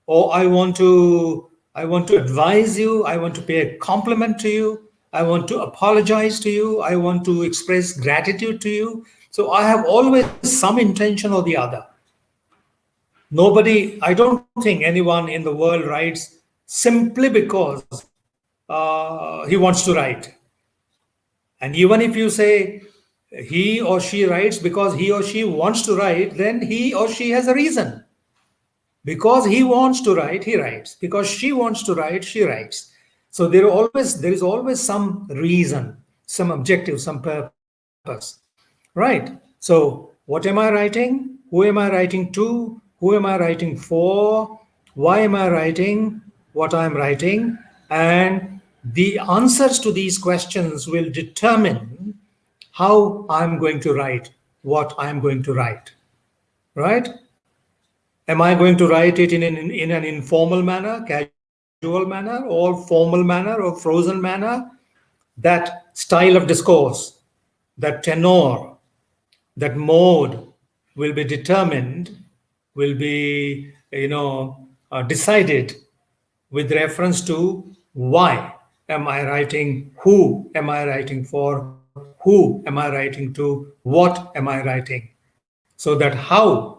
or I want to advise you, I want to pay a compliment to you, I want to apologize to you, I want to express gratitude to you. So I have always some intention or the other. I don't think anyone in the world writes simply because he wants to write. And even if you say he or she writes because he or she wants to write, then he or she has a reason. Because he wants to write, he writes. Because she wants to write, she writes. So there is always some reason, some objective, some purpose. Right. So what am I writing? Who am I writing to? Who am I writing for? Why am I writing what I'm writing? And the answers to these questions will determine how I'm going to write what I'm going to write. Right? Am I going to write it in an informal manner, casual manner, or formal manner, or frozen manner? That style of discourse, that tenor, that mode will be determined, will be decided with reference to why am I writing, who am I writing for, who am I writing to, what am I writing. So that how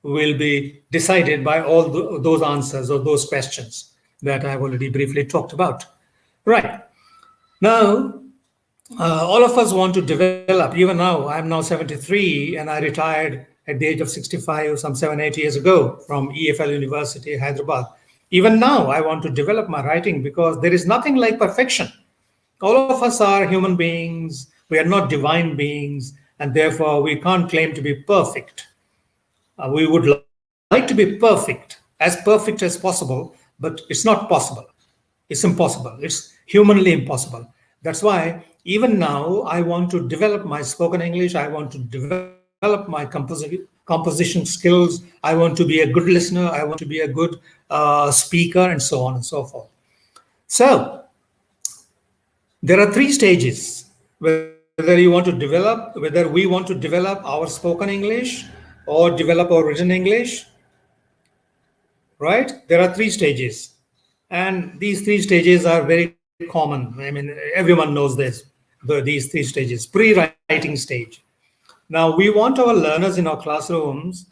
will be decided by all those answers or those questions that I've already briefly talked about. Right. Now, all of us want to develop. Even now, I'm now 73 and I retired at the age of 65, some 7-8 years ago from EFL University, Hyderabad. Even now, I want to develop my writing because there is nothing like perfection. All of us are human beings. We are not divine beings, and therefore we can't claim to be perfect. We would like to be perfect as possible, but it's not possible. It's impossible. It's humanly impossible. That's why even now I want to develop my spoken English. I want to develop my composition skills. I want to be a good listener. I want to be a good speaker, and so on and so forth. So there are 3 stages. Whether we want to develop our spoken English or develop our written English, right? There are 3 stages. And these 3 stages are very common. I mean, everyone knows this, these 3 stages. Pre-writing stage. Now, we want our learners in our classrooms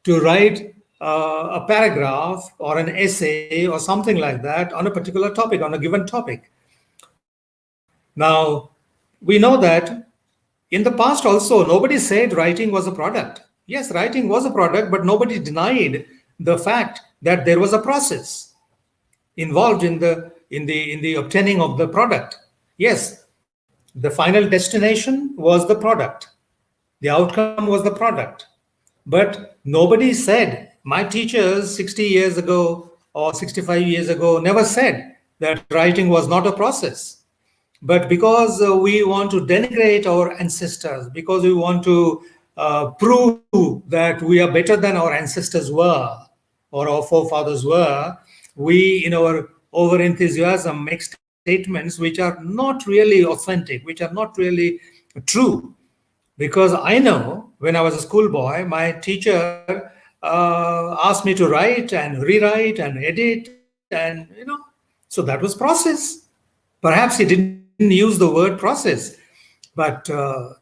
to write a paragraph or an essay or something like that on a particular topic, on a given topic. Now, we know that in the past also, nobody said writing was a product. Yes, writing was a product, but nobody denied the fact that there was a process involved in the obtaining of the product. Yes, the final destination was the product. The outcome was the product. But nobody said, my teachers 60 years ago or 65 years ago never said that writing was not a process. But because we want to denigrate our ancestors, because we want to prove that we are better than our ancestors were or our forefathers were, we, in our over-enthusiasm, make statements which are not really authentic, which are not really true. Because I know when I was a schoolboy, my teacher asked me to write and rewrite and edit, and so that was process. Perhaps he didn't use the word process, but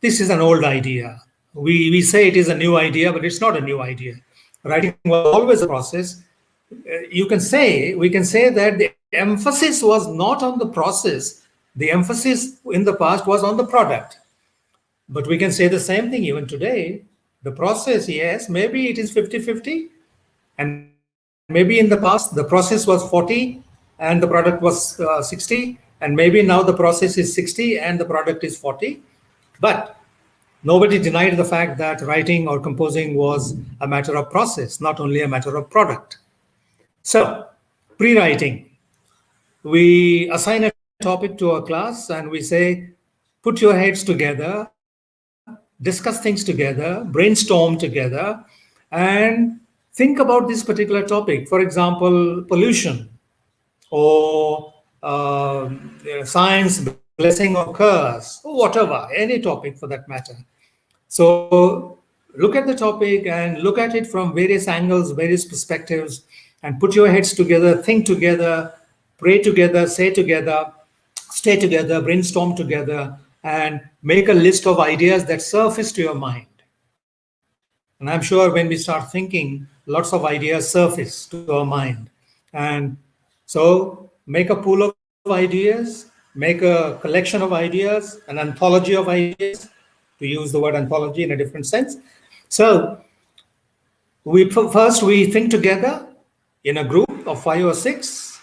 this is an old idea. We say it is a new idea, but it's not a new idea. Writing was always a process. We can say that the emphasis was not on the process. The emphasis in the past was on the product. But we can say the same thing even today. The process, yes, maybe it is 50-50. And maybe in the past the process was 40 and the product was 60, and maybe now the process is 60 and the product is 40. But nobody denied the fact that writing or composing was a matter of process, not only a matter of product. So, pre-writing, we assign a topic to our class and we say, put your heads together, discuss things together, brainstorm together, and think about this particular topic. For example, pollution, or science, blessing or curse, or whatever, any topic for that matter. So look at the topic and look at it from various angles, various perspectives, and put your heads together, think together, pray together, say together, stay together, brainstorm together, and make a list of ideas that surface to your mind. And I'm sure when we start thinking, lots of ideas surface to our mind. And so make a pool of ideas, make a collection of ideas, an anthology of ideas, to use the word anthology in a different sense. So first we think together in a group of 5 or 6,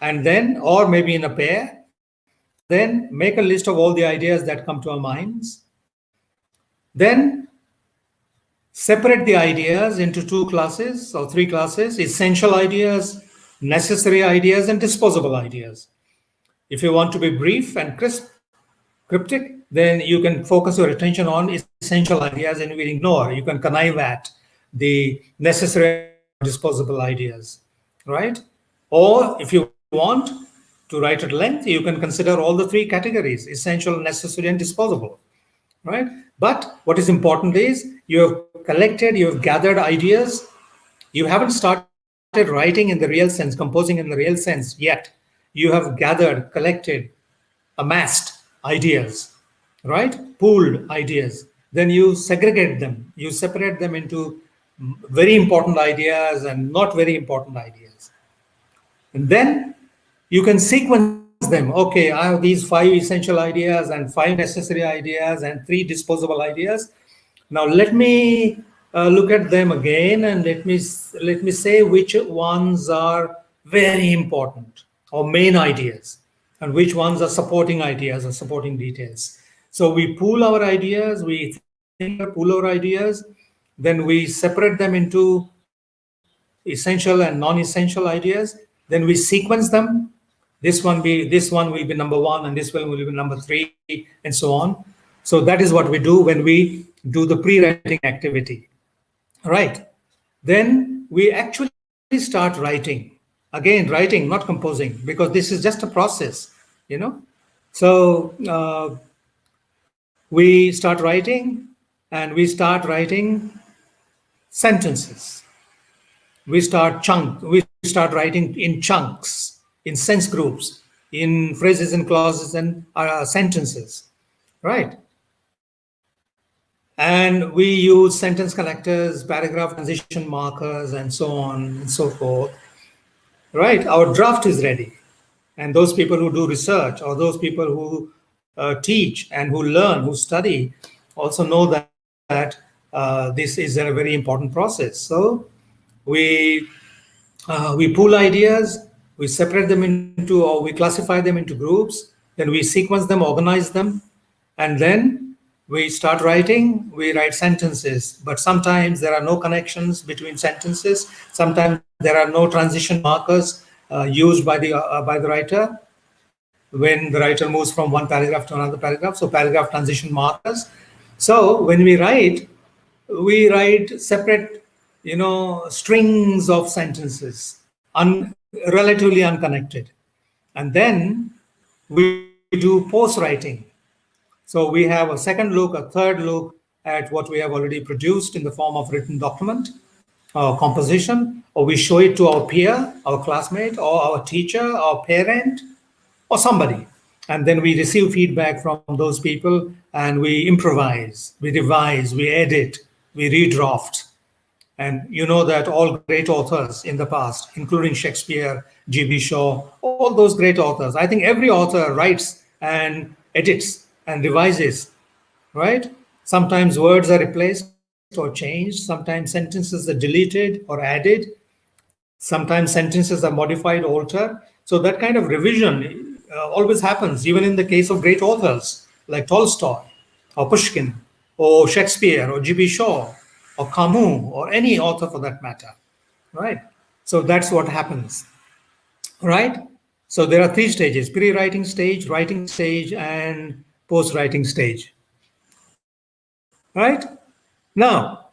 and then, or maybe in a pair, and then make a list of all the ideas that come to our minds. Then separate the ideas into 2 classes or 3 classes: essential ideas, necessary ideas, and disposable ideas. If you want to be brief and cryptic, then you can focus your attention on essential ideas and you will ignore, you can connive at the necessary disposable ideas, right? Or if you want to write at length, you can consider all the 3 categories: essential, necessary, and disposable, right? But what is important is you have collected, you have gathered ideas. You haven't started writing in the real sense, composing in the real sense yet. You have gathered, collected, amassed ideas, right? Pooled ideas. Then you segregate them. You separate them into very important ideas and not very important ideas. And then you can sequence them. Okay, I have these 5 essential ideas and 5 necessary ideas and 3 disposable ideas. Now let me look at them again and let me say which ones are very important or main ideas, and which ones are supporting ideas or supporting details. So we pool our ideas, we pool our ideas, then we separate them into essential and non-essential ideas. Then we sequence them. This one will be number 1, and this one will be number 3, and so on. So that is what we do when we do the pre-writing activity, right? Then we actually start writing. Again, writing, not composing, because this is just a process, you know. So we start writing, and we start writing sentences. We start writing in chunks, in sense groups, in phrases and clauses and sentences, right? And we use sentence connectors, paragraph transition markers, and so on and so forth, right? Our draft is ready. And those people who do research, or those people who teach and who learn, who study, also know that this is a very important process. So we pool ideas, we separate them into, or we classify them into groups, then we sequence them, organize them, and then we start writing. We write sentences, but sometimes there are no connections between sentences. Sometimes there are no transition markers used by the writer when the writer moves from one paragraph to another paragraph. So paragraph transition markers. So when we write separate, strings of sentences, relatively unconnected, and then we do post writing. So we have a second look, a third look at what we have already produced in the form of written document or composition, or we show it to our peer, our classmate, or our teacher, our parent, or somebody. And then we receive feedback from those people, and we improvise, we revise, we edit, we redraft. And you know that all great authors in the past, including Shakespeare, G.B. Shaw, all those great authors, I think every author writes and edits and revises, right? Sometimes words are replaced or changed. Sometimes sentences are deleted or added. Sometimes sentences are modified, altered. So that kind of revision always happens, even in the case of great authors like Tolstoy or Pushkin or Shakespeare or G.B. Shaw or Camus or any author for that matter, right? So that's what happens, right? So there are three stages: pre-writing stage, writing stage, and post-writing stage, right? Now,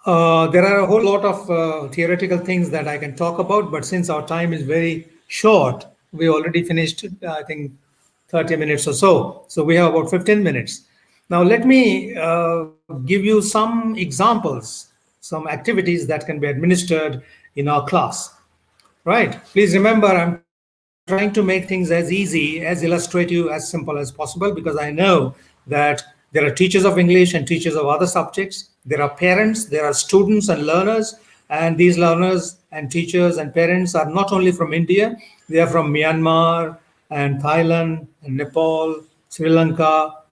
there are a whole lot of theoretical things that I can talk about, but since our time is very short, we already finished, I think, 30 minutes or so. So we have about 15 minutes. Now, let me give you some examples, some activities that can be administered in our class. Right. Please remember, I'm trying to make things as easy, as illustrative, as simple as possible, because I know that there are teachers of English and teachers of other subjects. There are parents, there are students and learners. And these learners and teachers and parents are not only from India, they are from Myanmar and Thailand and Nepal, Sri Lanka,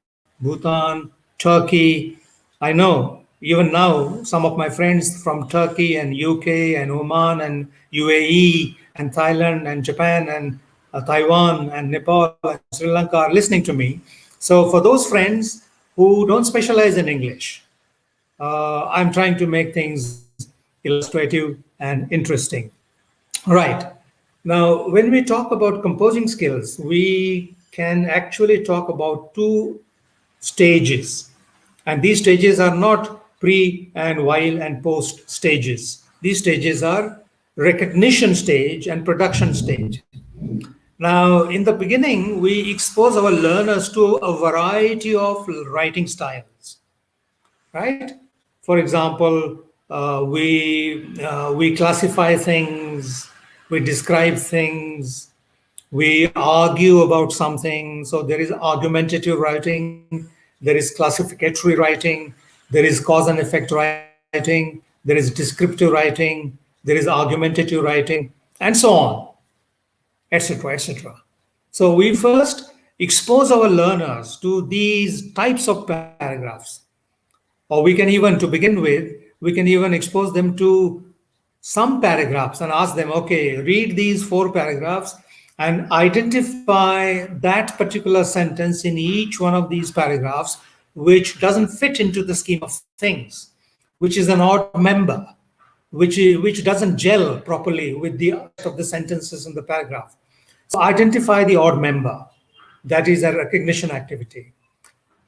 Bhutan, Turkey. I know even now some of my friends from Turkey and UK and Oman and UAE and Thailand and Japan and Taiwan and Nepal and Sri Lanka are listening to me. So for those friends who don't specialize in English, I'm trying to make things illustrative and interesting. Right. Now, when we talk about composing skills, we can actually talk about two stages. And these stages are not pre and while and post stages. These stages are recognition stage and production stage. Now, in the beginning, we expose our learners to a variety of writing styles, right? For example, we classify things, we describe things, we argue about something. So there is argumentative writing, there is classificatory writing, there is cause and effect writing, there is descriptive writing, there is argumentative writing, and so on, etc., etc. So we first expose our learners to these types of paragraphs. Or we can even, to begin with, we can even expose them to some paragraphs and ask them, okay, read these 4 paragraphs and identify that particular sentence in each one of these paragraphs which doesn't fit into the scheme of things, which is an odd member, which doesn't gel properly with the rest of the sentences in the paragraph. So identify the odd member. That is a recognition activity.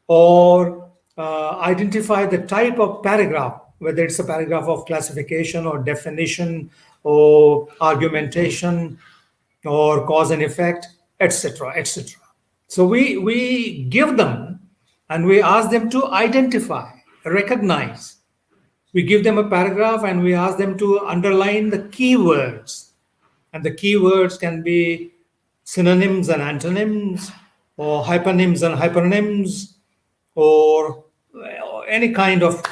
Or identify the type of paragraph, whether it's a paragraph of classification or definition or argumentation or cause and effect, etc., etc. So we give them and we ask them to identify, recognize. We give them a paragraph and we ask them to underline the keywords. And the keywords can be synonyms and antonyms, or hypernyms and hypernyms, or any kind of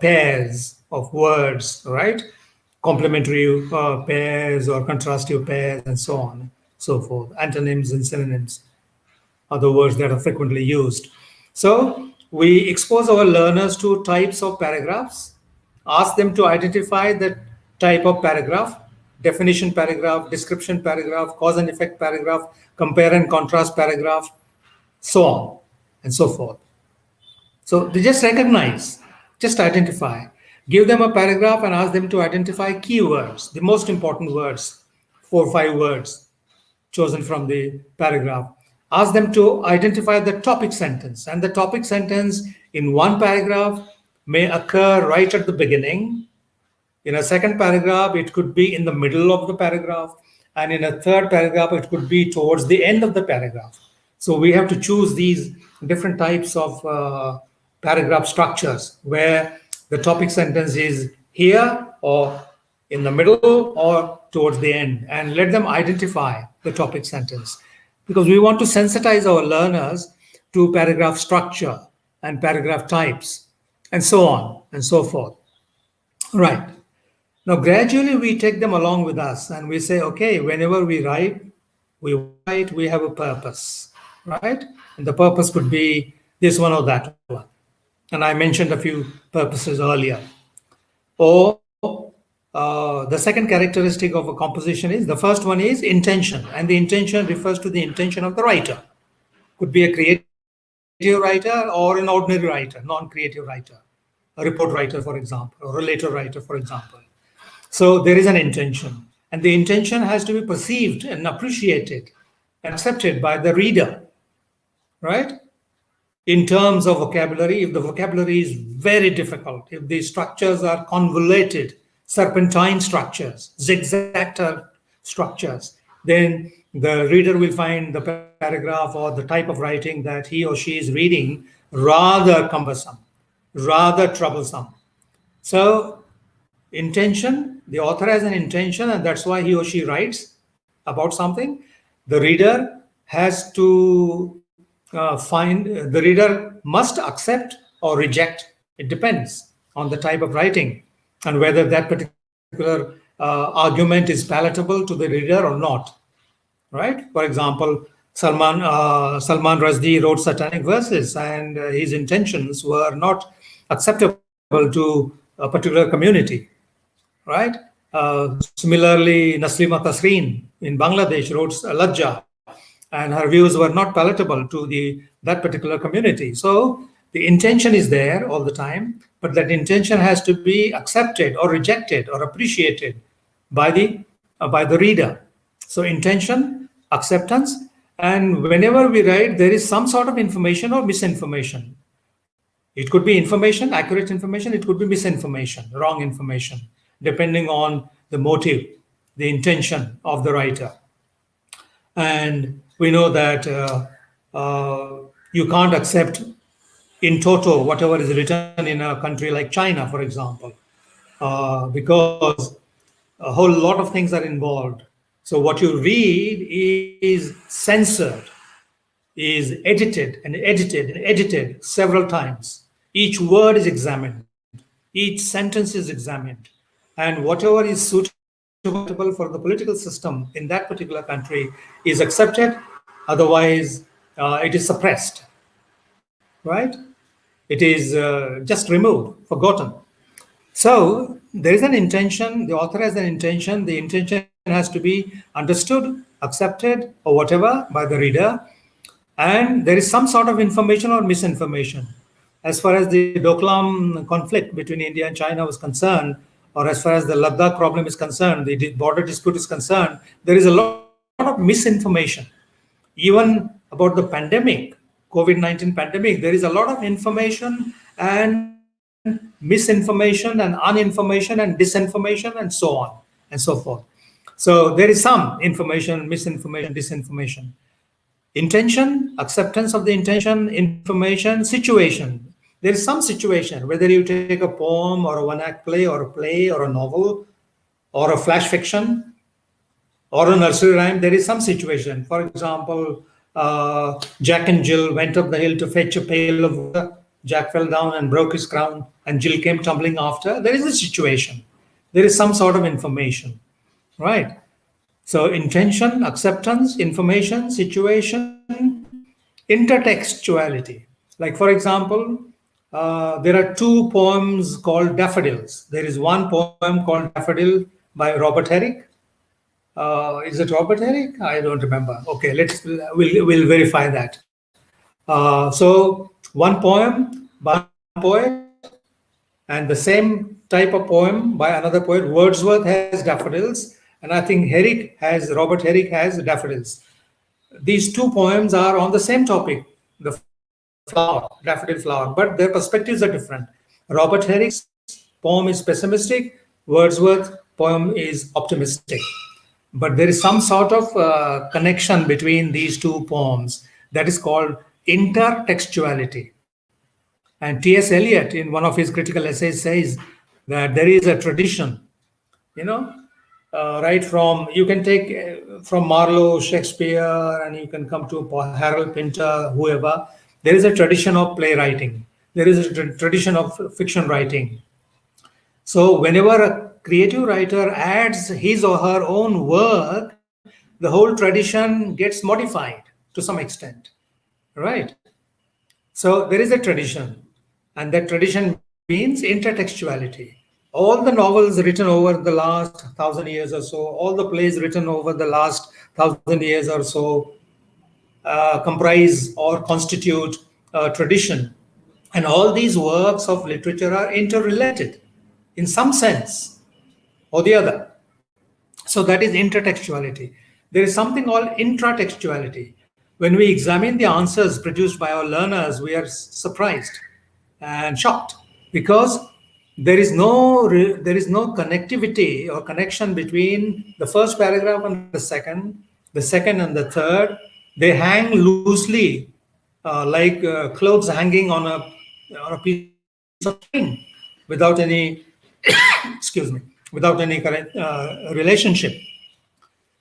pairs of words, right? Complementary pairs or contrastive pairs, and so on, so forth. Antonyms and synonyms are the words that are frequently used. So we expose our learners to types of paragraphs, ask them to identify the type of paragraph, definition paragraph, description paragraph, cause and effect paragraph, compare and contrast paragraph, so on and so forth. So they just recognize, just identify. Give them a paragraph and ask them to identify keywords, the most important words, 4 or 5 words chosen from the paragraph. Ask them to identify the topic sentence. And the topic sentence in one paragraph may occur right at the beginning. In a second paragraph, it could be in the middle of the paragraph. And in a third paragraph, it could be towards the end of the paragraph. So we have to choose these different types of paragraph structures where the topic sentence is here or in the middle or towards the end, and let them identify the topic sentence, because we want to sensitize our learners to paragraph structure and paragraph types and so on and so forth. Right. Now, gradually we take them along with us and we say, okay, whenever we write, we have a purpose, right? And the purpose could be this one or that one. And I mentioned a few purposes earlier. Or the second characteristic of a composition is, the first one is intention, and the intention refers to the intention of the writer. Could be a creative writer or an ordinary writer, non-creative writer, a report writer, for example, or a letter writer, for example. So there is an intention, and the intention has to be perceived and appreciated, accepted by the reader, right? In terms of vocabulary, if the vocabulary is very difficult, if the structures are convoluted, serpentine structures, zigzag structures, then the reader will find the paragraph or the type of writing that he or she is reading rather cumbersome, rather troublesome. So intention, the author has an intention, and that's why he or she writes about something. The reader has to the reader must accept or reject. It depends on the type of writing and whether that particular argument is palatable to the reader or not, right? For example, Salman Rushdie wrote satanic verses, and his intentions were not acceptable to a particular community, right? Similarly, Naslima Tasreen in Bangladesh wrote Lajja, and her views were not palatable to that particular community. So the intention is there all the time, but that intention has to be accepted or rejected or appreciated by the reader. So intention, acceptance, and whenever we write, there is some sort of information or misinformation. It could be information, accurate information, it could be misinformation, wrong information, depending on the motive, the intention of the writer. And we know that you can't accept in toto whatever is written in a country like China, for example, because a whole lot of things are involved. So what you read is censored, is edited and edited and edited several times. Each word is examined, each sentence is examined, and whatever is suitable for the political system in that particular country is accepted. Otherwise, it is suppressed, right? It is just removed, forgotten. So there is an intention, the author has an intention, the intention has to be understood, accepted, or whatever by the reader, and there is some sort of information or misinformation. As far as the Doklam conflict between India and China was concerned, or as far as the Ladakh problem is concerned, the border dispute is concerned, there is a lot of misinformation. Even about the pandemic, COVID-19 pandemic, there is a lot of information and misinformation and uninformation and disinformation and so on and so forth. So there is some information, misinformation, disinformation. Intention, acceptance of the intention, information, situation. There is some situation, whether you take a poem or a one-act play or a novel or a flash fiction or a nursery rhyme, there is some situation. For example, Jack and Jill went up the hill to fetch a pail of water. Jack fell down and broke his crown, and Jill came tumbling after. There is a situation. There is some sort of information, right? So intention, acceptance, information, situation, intertextuality. Like, for example, there are two poems called Daffodils. There is one poem called Daffodil by Robert Herrick. Is it Robert Herrick? I don't remember. Okay, we'll verify that. So one poem by one poet, and the same type of poem by another poet. Wordsworth has Daffodils, and I think Robert Herrick has Daffodils. These two poems are on the same topic, the flower, daffodil flower, but their perspectives are different. Robert Herrick's poem is pessimistic, Wordsworth's poem is optimistic. But there is some sort of connection between these two poems that is called intertextuality. And T.S. Eliot, in one of his critical essays, says that there is a tradition, right from, you can take from Marlowe, Shakespeare, and you can come to Harold Pinter, whoever. There is a tradition of playwriting. There is a tradition of fiction writing. So whenever a creative writer adds his or her own work, the whole tradition gets modified to some extent, right? So there is a tradition, and that tradition means intertextuality. all the novels written over the last 1,000 years or so, all the plays written over the last 1,000 years or so comprise or constitute a tradition. And all these works of literature are interrelated in some sense or the other. So that is intertextuality. There is something called intratextuality. When we examine the answers produced by our learners, we are surprised and shocked because there is no connectivity or connection between the first paragraph and the second and the third. They hang loosely, like clothes hanging on a piece of string, without any excuse me, without any relationship.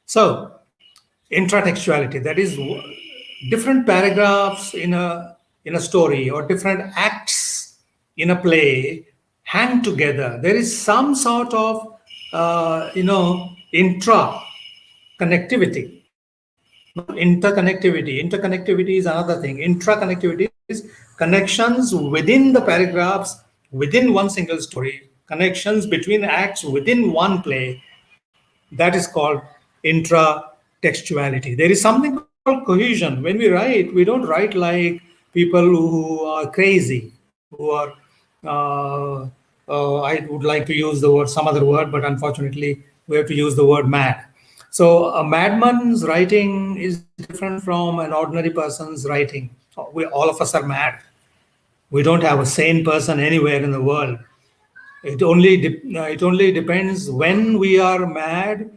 So, intratextuality, that is different paragraphs in a story or different acts in a play hang together. There is some sort of intra connectivity, not interconnectivity. Interconnectivity is another thing. Intra-connectivity is connections within the paragraphs, within one single story, connections between acts within one play. That is called intra-textuality. There is something called cohesion. When we write, we don't write like people who are crazy, who are, I would like to use the word, some other word, but unfortunately, we have to use the word mad. So a madman's writing is different from an ordinary person's writing. All of us are mad. We don't have a sane person anywhere in the world. It only depends when we are mad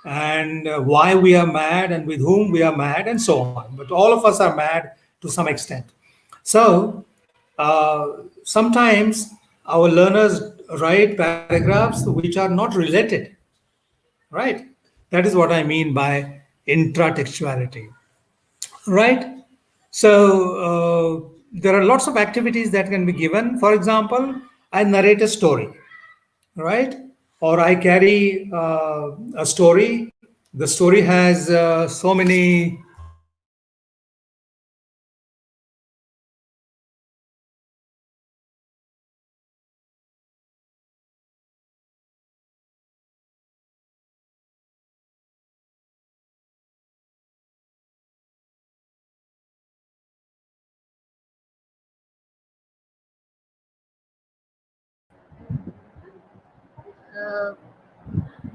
and why we are mad and with whom we are mad and so on. But all of us are mad to some extent. So sometimes our learners write paragraphs which are not related, right? That is what I mean by intratextuality, right? So there are lots of activities that can be given. For example, I narrate a story, right? Or I carry a story. The story has so many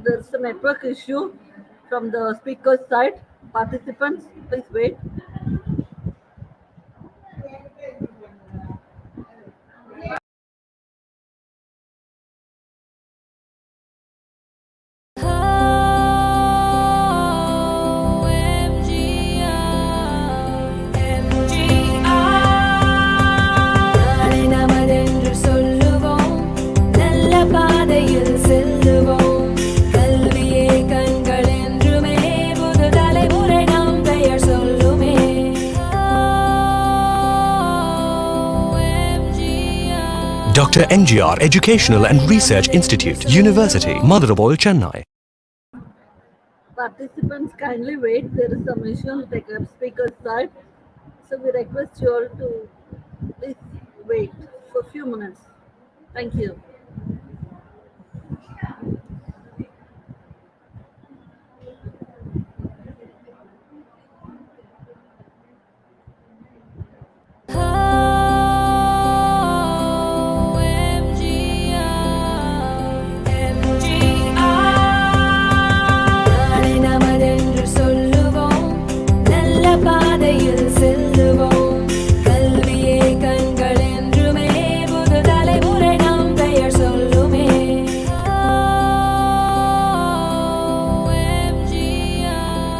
There's a network issue from the speaker's side. Participants, please wait. Dr.MGR Educational and Research Institute, University, Madurai, Chennai. Participants, kindly wait. There is some issue on the speaker's side. So we request you all to please wait for a few minutes. Thank you.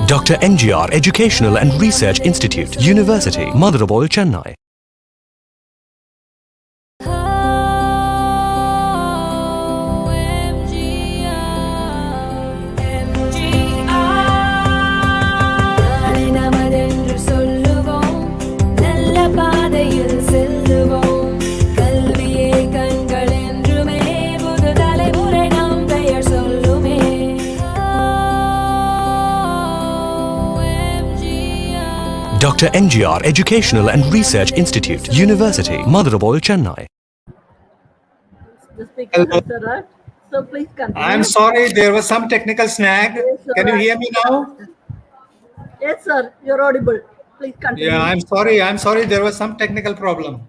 Dr.MGR Educational and Research Institute, University, Madurai, Chennai. Dr.MGR Educational and Research Institute, University, Madurai, Chennai. The speaker Hello. has arrived. So please continue. I'm sorry, there was some technical snag. Yes, sir, Can you I hear me could now? understand. Yes, sir, you're audible. Please continue. Yeah, I'm sorry, there was some technical problem.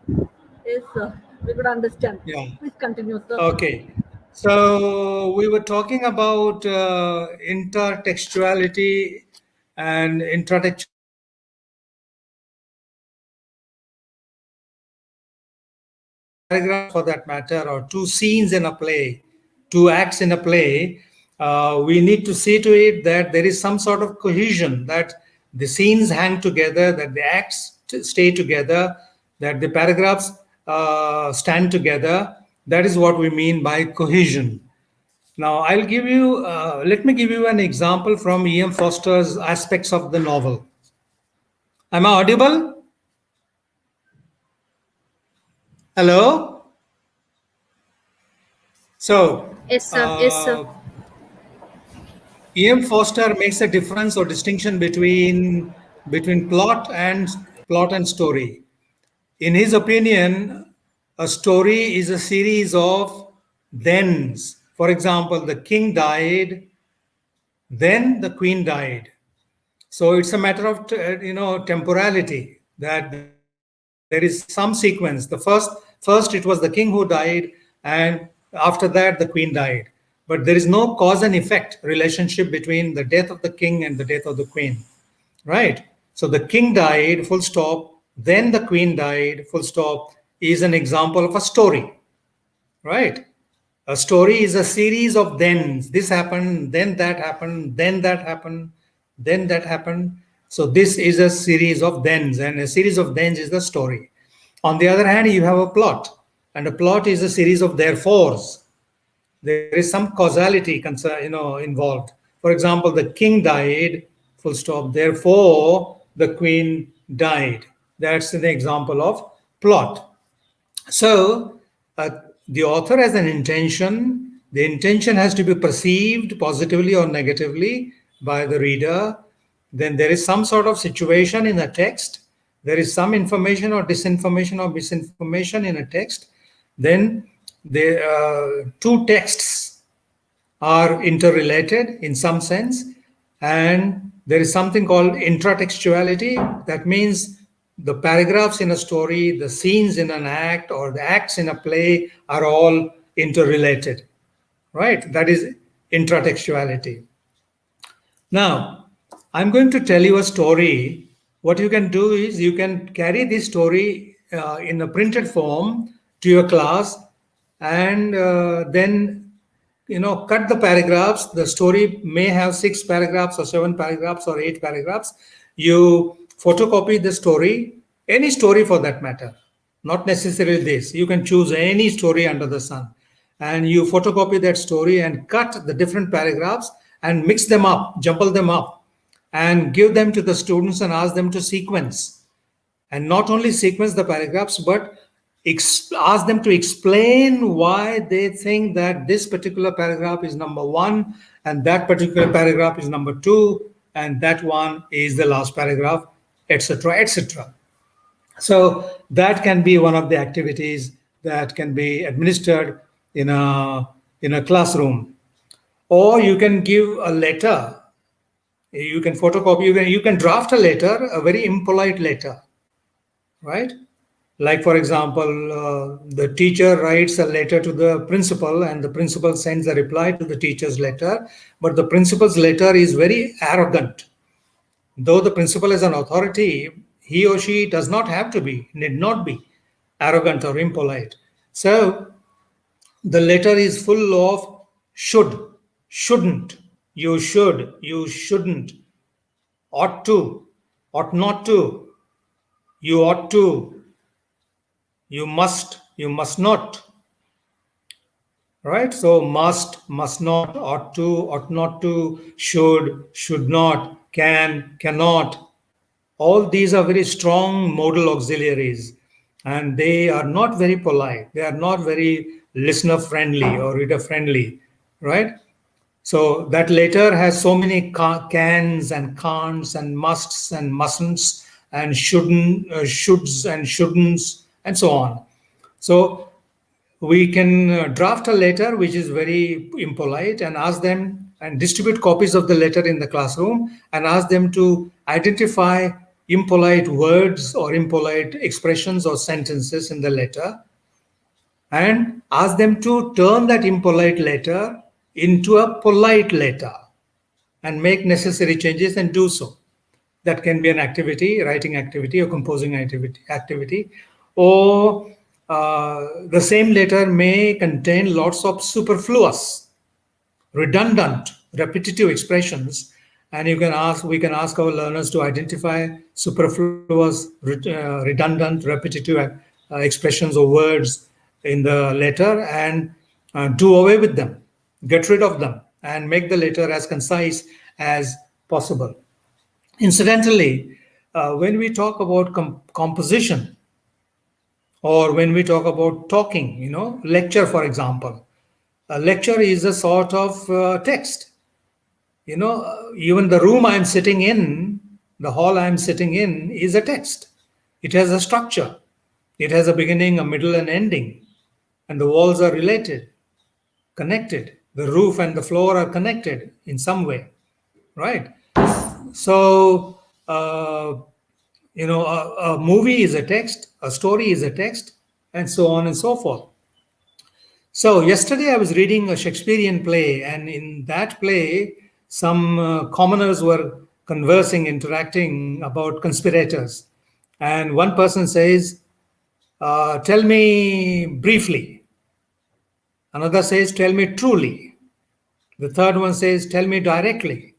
Yes, sir, we could understand. Yeah. Please continue, sir. Okay. So we were talking about intertextuality and intratextuality paragraph for that matter, or two scenes in a play, two acts in a play, we need to see to it that there is some sort of cohesion, that the scenes hang together, that the acts stay together, that the paragraphs stand together. That is what we mean by cohesion. Now, let me give you an example from E.M. Foster's Aspects of the Novel. Am I audible? Hello? So, Yes, sir. Yes, sir. E.M. Foster makes a difference or distinction between plot and story. In his opinion, a story is a series of thens. For example, the king died, then the queen died. So it's a matter of temporality, that there is some sequence. First it was the king who died, and after that the queen died. But there is no cause and effect relationship between the death of the king and the death of the queen, right? So the king died, full stop. Then the queen died, full stop. Is an example of a story, right? A story is a series of thens. This happened, then that happened, then that happened, then that happened. So this is a series of thens, and a series of thens is the story. On the other hand, you have a plot, and a plot is a series of therefores. There is some causality involved. For example, the king died, full stop. Therefore, the queen died. That's an example of plot. So, the author has an intention. The intention has to be perceived positively or negatively by the reader. Then there is some sort of situation in a text. There is some information or disinformation or misinformation in a text. Then the two texts are interrelated in some sense, and there is something called intratextuality. That means the paragraphs in a story, the scenes in an act, or the acts in a play are all interrelated, right? That is intratextuality. Now, I'm going to tell you a story. What you can do is you can carry this story in a printed form to your class, and then cut the paragraphs. The story may have 6 paragraphs or 7 paragraphs or 8 paragraphs. You photocopy the story, any story for that matter, not necessarily this. You can choose any story under the sun, and you photocopy that story and cut the different paragraphs and mix them up, jumble them up, and give them to the students and ask them to sequence. And not only sequence the paragraphs, but ask them to explain why they think that this particular paragraph is number 1 and that particular paragraph is number 2 and that one is the last paragraph, etc., etc. So that can be one of the activities that can be administered in a classroom. Or you can give a letter. You can photocopy, you can draft a letter, a very impolite letter, right? Like, for example, the teacher writes a letter to the principal, and the principal sends a reply to the teacher's letter, but the principal's letter is very arrogant. Though the principal is an authority, he or she does not have to be, need not be arrogant or impolite. So the letter is full of should, shouldn't, you should, you shouldn't, ought to, ought not to, you ought to, you must not, right? So must not, ought not to, should not, cannot. All these are very strong modal auxiliaries, and they are not very polite. They are not very listener friendly or reader friendly, right? So that letter has so many cans and can'ts and musts and mustn'ts and shoulds and shouldn'ts and so on. So we can draft a letter which is very impolite and ask them and distribute copies of the letter in the classroom and ask them to identify impolite words or impolite expressions or sentences in the letter and ask them to turn that impolite letter into a polite letter and make necessary changes and do so. That can be an activity, writing activity or composing activity. Or the same letter may contain lots of superfluous, redundant, repetitive expressions. And we can ask our learners to identify superfluous, redundant, repetitive expressions or words in the letter and do away with them, get rid of them, and make the letter as concise as possible. Incidentally, when we talk about composition or when we talk about talking, lecture, for example, a lecture is a sort of text. Even the room I'm sitting in, the hall I'm sitting in is a text. It has a structure. It has a beginning, a middle, and ending. And the walls are related, connected. The roof and the floor are connected in some way, right? So, a movie is a text, a story is a text, and so on and so forth. So, yesterday I was reading a Shakespearean play, and in that play, some commoners were conversing, interacting about conspirators. And one person says, tell me briefly. Another says, tell me truly. The third one says, tell me directly.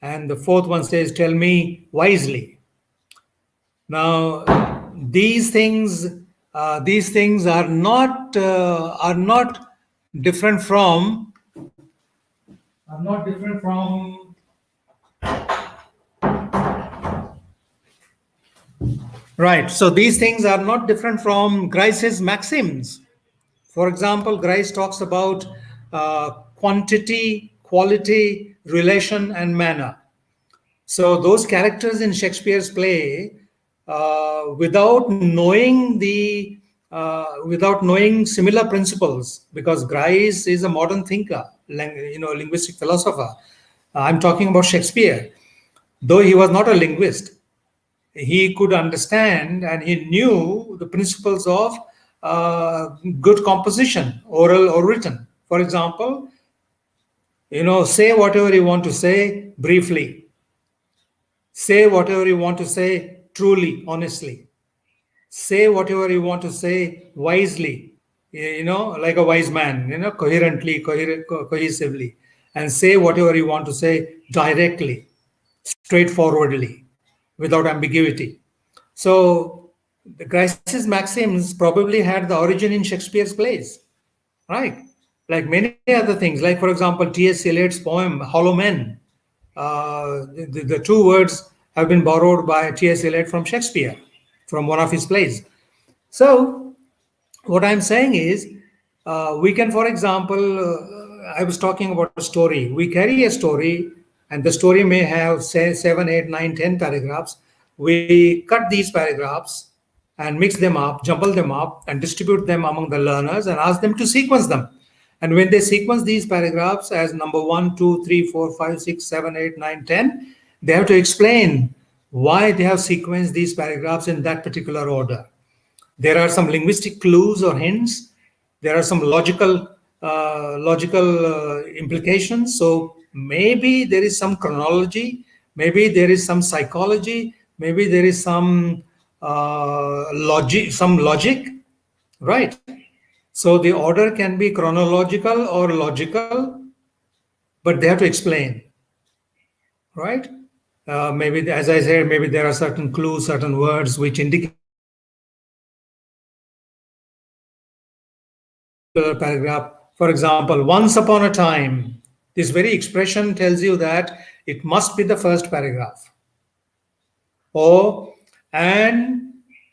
And the fourth one says, tell me wisely. Now, these things are not different from right. So these things are not different from Grice's maxims. For example, Grice talks about quantity, quality, relation, and manner. So those characters in Shakespeare's play, without knowing similar principles, because Grice is a modern thinker, linguistic philosopher. I'm talking about Shakespeare. Though he was not a linguist, he could understand and he knew the principles of good composition, oral or written. For example, say whatever you want to say briefly. Say whatever you want to say truly, honestly. Say whatever you want to say wisely, like a wise man, coherently, cohesively. And say whatever you want to say directly, straightforwardly, without ambiguity. So the Grice's maxims probably had the origin in Shakespeare's plays, right? Like many other things, like for example, T.S. Eliot's poem Hollow Men. The two words have been borrowed by T.S. Eliot from Shakespeare, from one of his plays. So what I'm saying is, we can, for example, I was talking about a story. We carry a story, and the story may have, say, 7, 8, 9, 10 paragraphs. We cut these paragraphs and mix them up, jumble them up, and distribute them among the learners and ask them to sequence them. And when they sequence these paragraphs as number 1, 2, 3, 4, 5, 6, 7, 8, 9, 10, they have to explain why they have sequenced these paragraphs in that particular order. There are some linguistic clues or hints. There are some logical implications. So maybe there is some chronology. Maybe there is some psychology. Maybe there is some logic, right? So the order can be chronological or logical, but they have to explain, right? Maybe, as I said, maybe there are certain clues, certain words which indicate a paragraph. For example, once upon a time, this very expression tells you that it must be the first paragraph. Or, and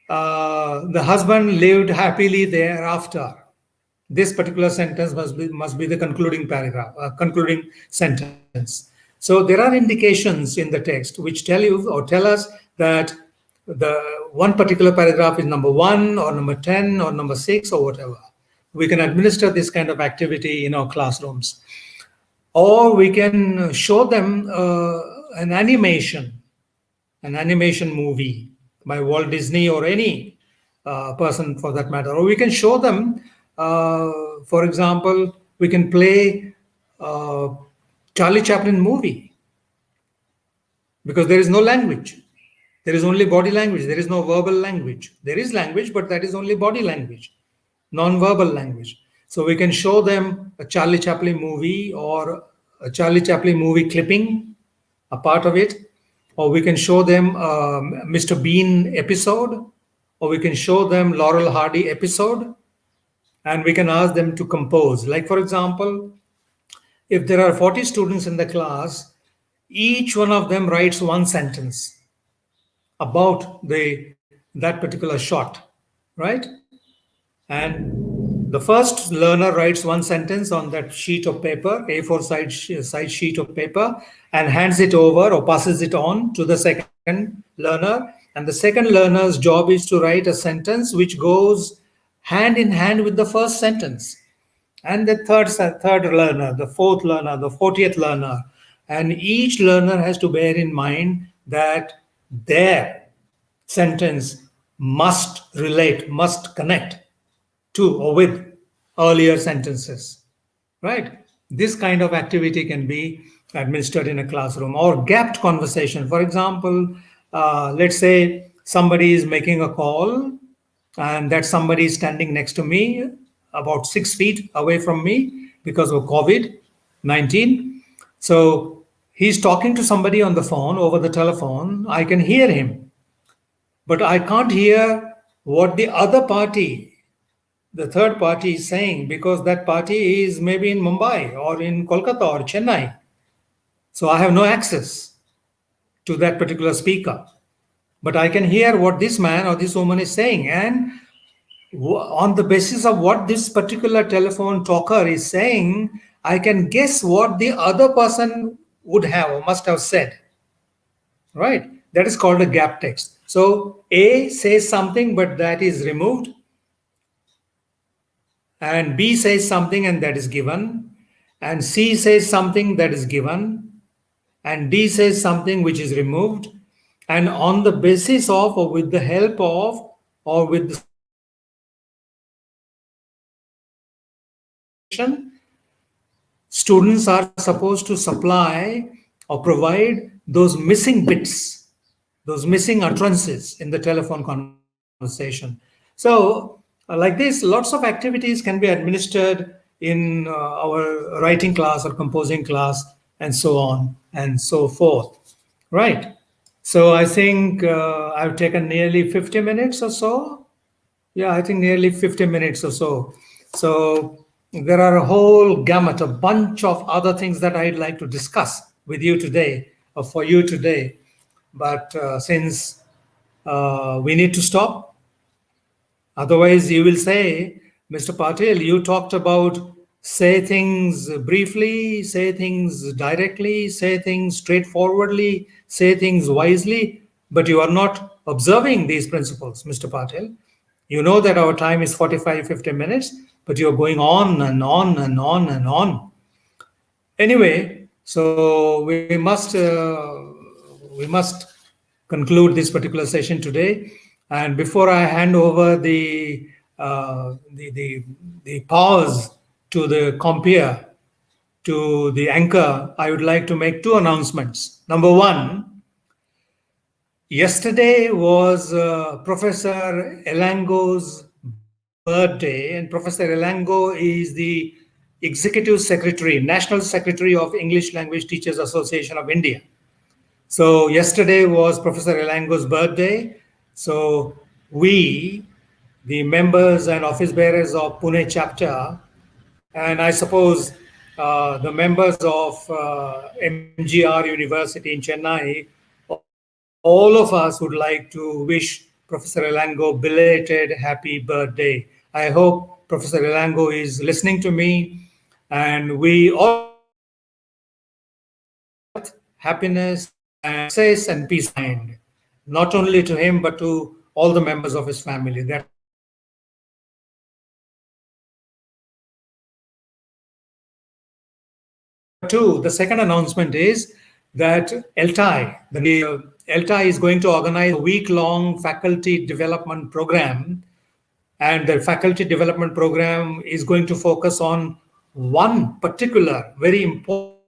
the husband lived happily thereafter. This particular sentence must be the concluding paragraph, concluding sentence. So there are indications in the text which tell you or tell us that the one particular paragraph is number 1 or number 10 or number 6 or whatever. We can administer this kind of activity in our classrooms. Or we can show them an animation movie by Walt Disney or any person for that matter. Or we can show them, for example, we can play Charlie Chaplin movie, because there is no language. There is only body language. There is no verbal language. There is language, but that is only body language, non-verbal language. So we can show them a Charlie Chaplin movie or a Charlie Chaplin movie clipping, a part of it, or we can show them Mr. Bean episode, or we can show them Laurel Hardy episode, and we can ask them to compose. Like, for example, if there are 40 students in the class, each one of them writes one sentence about that particular shot, right? And the first learner writes one sentence on that sheet of paper, A4 size sheet of paper, and hands it over or passes it on to the second learner. And the second learner's job is to write a sentence which goes hand in hand with the first sentence. And the third learner, the fourth learner, the 40th learner. And each learner has to bear in mind that their sentence must relate, must connect to or with earlier sentences, right? This kind of activity can be administered in a classroom. Or gapped conversation. For example, let's say somebody is making a call and that somebody is standing next to me about 6 feet away from me because of COVID-19. So he's talking to somebody on the phone, over the telephone. I can hear him, but I can't hear what the other party, the third party, is saying, because that party is maybe in Mumbai or in Kolkata or Chennai. So I have no access to that particular speaker. But I can hear what this man or this woman is saying. And on the basis of what this particular telephone talker is saying, I can guess what the other person would have or must have said. Right? That is called a gap text. So A says something, but that is removed. And B says something and that is given. And C says something that is given. And D says something which is removed. And on the basis of, or with the help of, or with the students are supposed to supply or provide those missing bits, those missing utterances in the telephone conversation. So like this, lots of activities can be administered in our writing class or composing class and so on and so forth, right? So I think I've taken nearly 50 minutes or so. Yeah, I think nearly 50 minutes or so. So there are a whole gamut, a bunch of other things that I'd like to discuss with you today, or for you today. But since we need to stop, otherwise you will say, Mr. Patil, you talked about say things briefly, say things directly, say things straightforwardly, say things wisely, but you are not observing these principles, Mr. Patil. You know that our time is 45, 50 minutes, but you're going on and on and on and on. Anyway, so we must conclude this particular session today. And before I hand over the pause to the compere, to the anchor, I would like to make two announcements. Number one, yesterday was Professor Elango's birthday, and Professor Elango is the Executive Secretary, National Secretary of English Language Teachers Association of India. So yesterday was Professor Elango's birthday. So we, the members and office bearers of Pune Chapter, and I suppose the members of MGR University in Chennai, all of us would like to wish Professor Elango belated happy birthday. I hope Professor Elango is listening to me, and we all happiness and success and peace of mind, not only to him but to all the members of his family. That two, the second announcement is that ELTAI is going to organize a week-long faculty development program, and the faculty development program is going to focus on one particular very important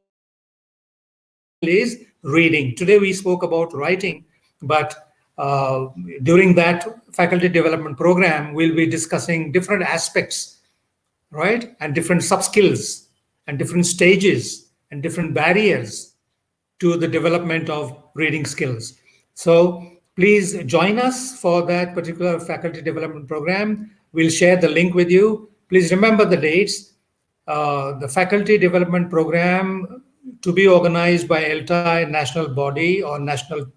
skill is reading. Today we spoke about writing, but during that faculty development program, we'll be discussing different aspects, right? And different sub-skills and different stages and different barriers to the development of reading skills. So please join us for that particular faculty development program. We'll share the link with you. Please remember the dates. The faculty development program to be organized by ELTAI national body or national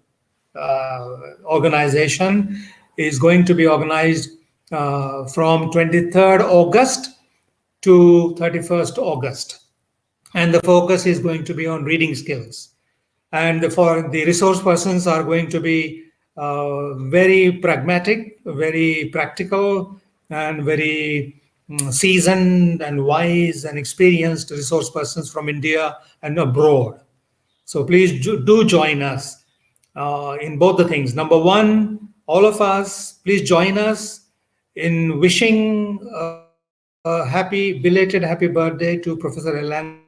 organization is going to be organized from 23rd August to 31st August. And the focus is going to be on reading skills. And for the resource persons are going to be very pragmatic, very practical, and very seasoned and wise and experienced resource persons from India and abroad. So please do join us in both the things. Number one, all of us, please join us in wishing belated happy birthday to Professor Elanco,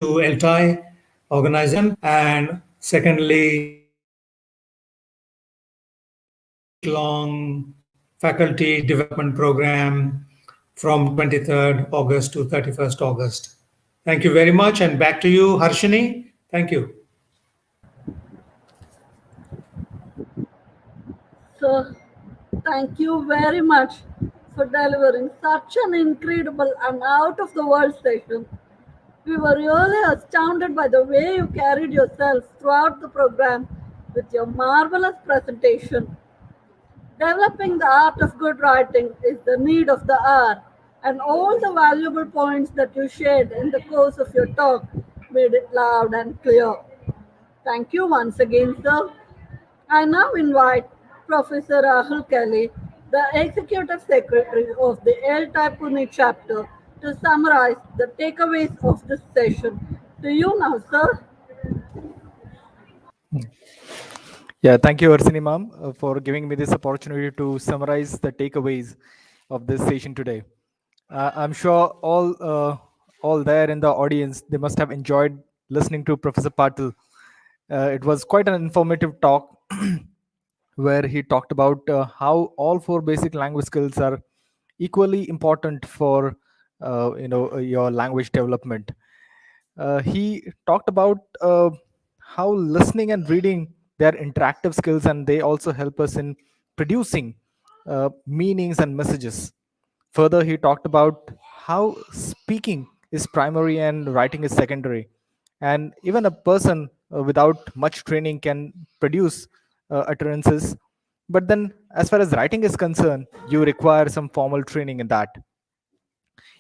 to ELTAI organization, and secondly, week-long faculty development program from 23rd August to 31st August. Thank you very much, and back to you, Harshini. Thank you. So, thank you very much for delivering such an incredible and out of the world session. We were really astounded by the way you carried yourself throughout the program with your marvelous presentation. Developing the art of good writing is the need of the hour, and all the valuable points that you shared in the course of your talk made it loud and clear. Thank you once again, sir. I now invite Professor Rahul Kelly, the Executive Secretary of the ELTAI Pune Chapter, to summarize the takeaways of this session. To you now, sir. Yeah, thank you, Arsini ma'am, for giving me this opportunity to summarize the takeaways of this session today. I'm sure all there in the audience, they must have enjoyed listening to Professor Patil. It was quite an informative talk where he talked about how all four basic language skills are equally important for your language development. He talked about how listening and reading, they are interactive skills, and they also help us in producing meanings and messages. Further, he talked about how speaking is primary and writing is secondary, and even a person without much training can produce utterances. But then, as far as writing is concerned, you require some formal training in that.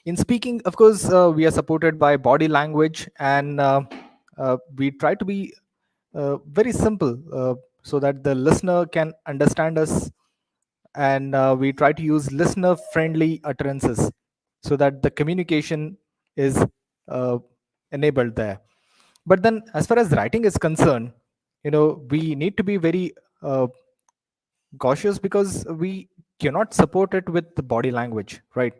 In speaking, of course, we are supported by body language, and we try to be very simple so that the listener can understand us, and we try to use listener friendly utterances so that the communication is uh, enabled there. But then, as far as writing is concerned, we need to be very cautious, because we cannot support it with the body language, right?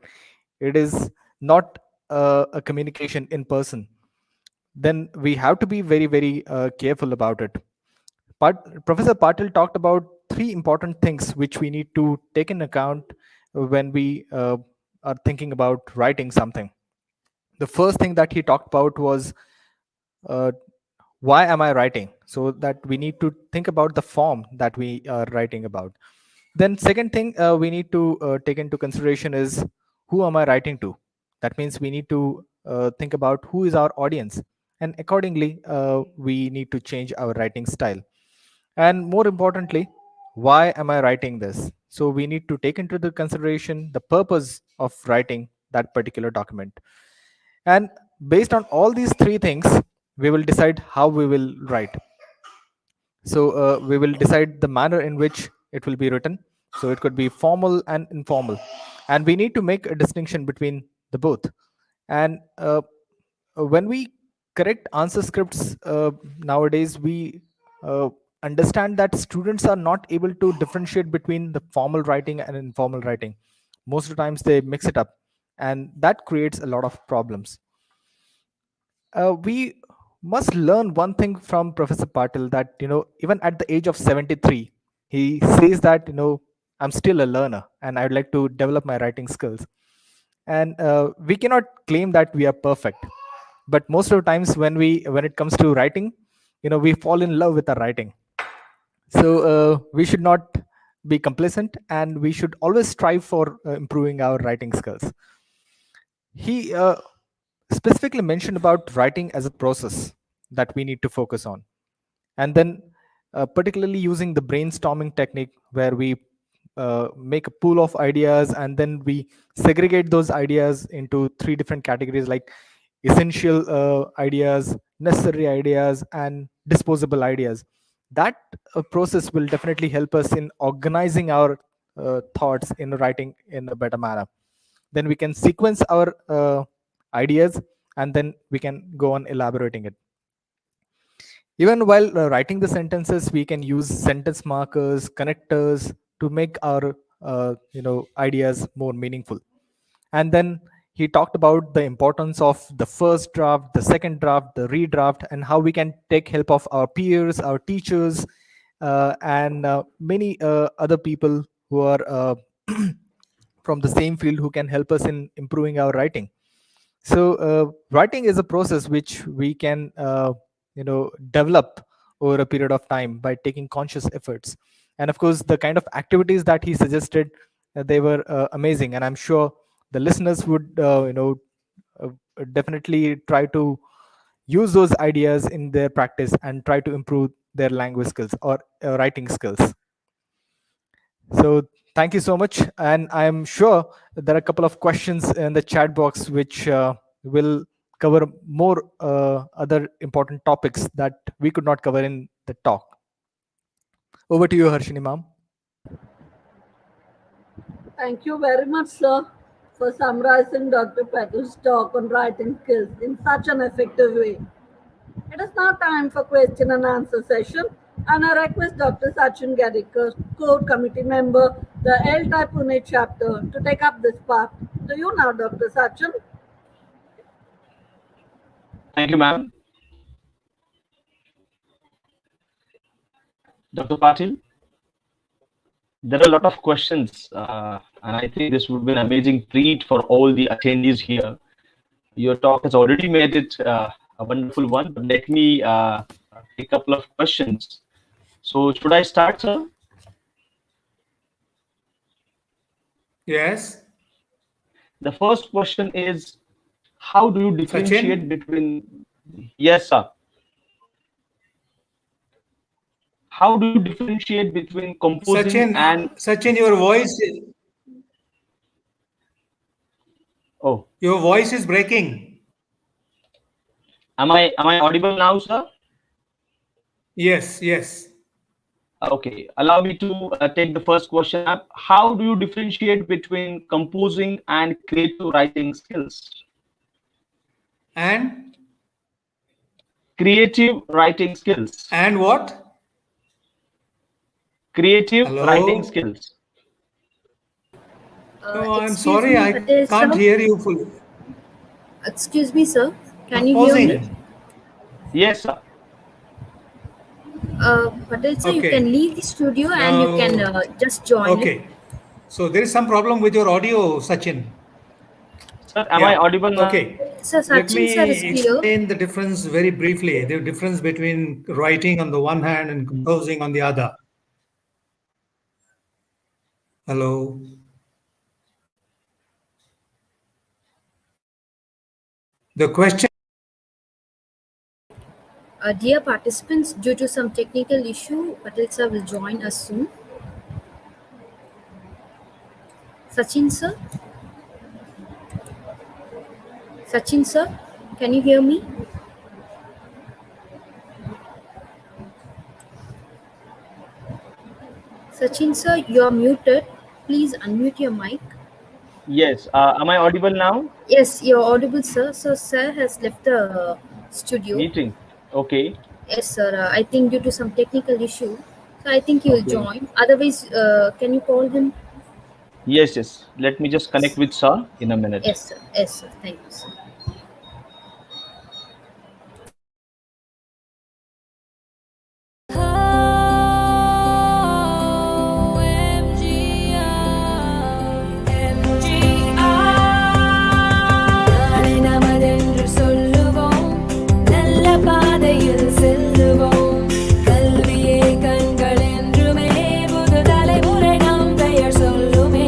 It is not a communication in person. Then we have to be very very careful about it. Professor Patil talked about three important things which we need to take in account when we are thinking about writing something. The first thing that he talked about was uh, why am I writing, so that we need to think about the form that we are writing about. Then second thing we need to take into consideration is, who am I writing to? That means we need to think about who is our audience, and accordingly we need to change our writing style. And more importantly, why am I writing this? So we need to take into the consideration the purpose of writing that particular document. And based on all these three things, we will decide how we will write. So we will decide the manner in which it will be written. So it could be formal and informal, and we need to make a distinction between the both. And when we correct answer scripts nowadays, we understand that students are not able to differentiate between the formal writing and informal writing. Most of the times they mix it up, and that creates a lot of problems. We must learn one thing from Professor Patil, that even at the age of 73, he says that I'm still a learner and I'd like to develop my writing skills. And we cannot claim that we are perfect, but most of the times when it comes to writing, we fall in love with our writing. So we should not be complacent, and we should always strive for improving our writing skills. He specifically mentioned about writing as a process that we need to focus on, and then particularly using the brainstorming technique, where we make a pool of ideas and then we segregate those ideas into three different categories, like essential ideas, necessary ideas, and disposable ideas. That process will definitely help us in organizing our thoughts in writing in a better manner. Then we can sequence our ideas, and then we can go on elaborating it. Even while writing the sentences, we can use sentence markers, connectors, to make our ideas more meaningful. And then he talked about the importance of the first draft, the second draft, the redraft, and how we can take help of our peers, our teachers, and many other people who are from the same field, who can help us in improving our writing. So writing is a process which we can develop over a period of time by taking conscious efforts. And of course, the kind of activities that he suggested, they were amazing, and I'm sure the listeners would uh, definitely try to use those ideas in their practice and try to improve their language skills or writing skills. So thank you so much, and I'm sure there are a couple of questions in the chat box which will cover more other important topics that we could not cover in the talk. Over to you, Harshini ma'am. Thank you very much, sir, for summarizing Dr. Patil's talk on writing skills in such an effective way. It is now time for question and answer session, and I request Dr. Sachin Gadikar, core committee member, the ELTAI Pune Chapter, to take up this part. To you now, Dr. Sachin. Thank you, ma'am. Dr. Patil, there are a lot of questions, and I think this would be an amazing treat for all the attendees here. Your talk has already made it a wonderful one, but let me take a couple of questions. So should I start, sir? Yes. The first question is, how do you differentiate Sachin? between... Yes, sir. How do you differentiate between composing and... Sachin, your voice, Oh, your voice is breaking. am I audible now, sir? Yes, yes. Okay, allow me to take the first question up. How do you differentiate between composing and creative writing skills? And? Creative writing skills. And what? Creative writing Hello? skills. No, I'm Excuse sorry, me, I Patil can't sir. hear you fully. Excuse me, sir. Can you hear me? Composing. Yes, sir. Patil sir, you Okay. can leave the studio and you can Now, just join it. okay. So there is some problem with your audio, Sachin. Sir, am I audible now? Okay. Sir, Let Sachin sir is me clear. explain the difference very briefly. The difference between writing on the one hand and composing on the other. Hello. The question. Dear participants, due to some technical issue, Patil sir will join us soon. Sachin sir? Sachin sir, can you hear me? Sachin sir, you are muted. Please unmute your mic. Yes. Am I audible now? Yes, you're audible, sir. So, sir has left the studio. Meeting. Okay. Yes, sir. I think due to some technical issue. So, I think he will Okay. join. Otherwise, can you call him? Yes, yes. Let me just connect with sir in a minute. Yes, sir. Yes, sir. Thank you, sir. நாளை நமதென்று சொல்லுவோம், நல்ல பாதையில் செல்லுவோம். கல்வியே கண்கள் என்றுமே புது தலைமுறை நம் பெயர் சொல்லுமே.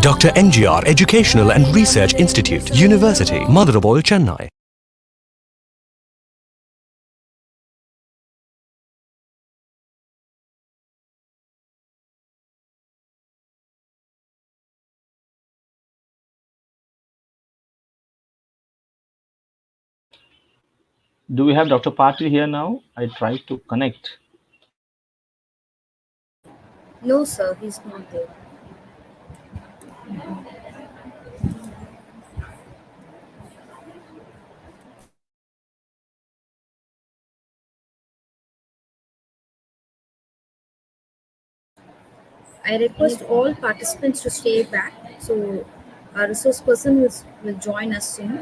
Dr.MGR Educational and Research Institute, University, Madurai, Chennai. Do we have Dr. Patil here now? I tried to connect. No, sir. He's not there. I request all participants to stay back. So, our resource person will join us soon.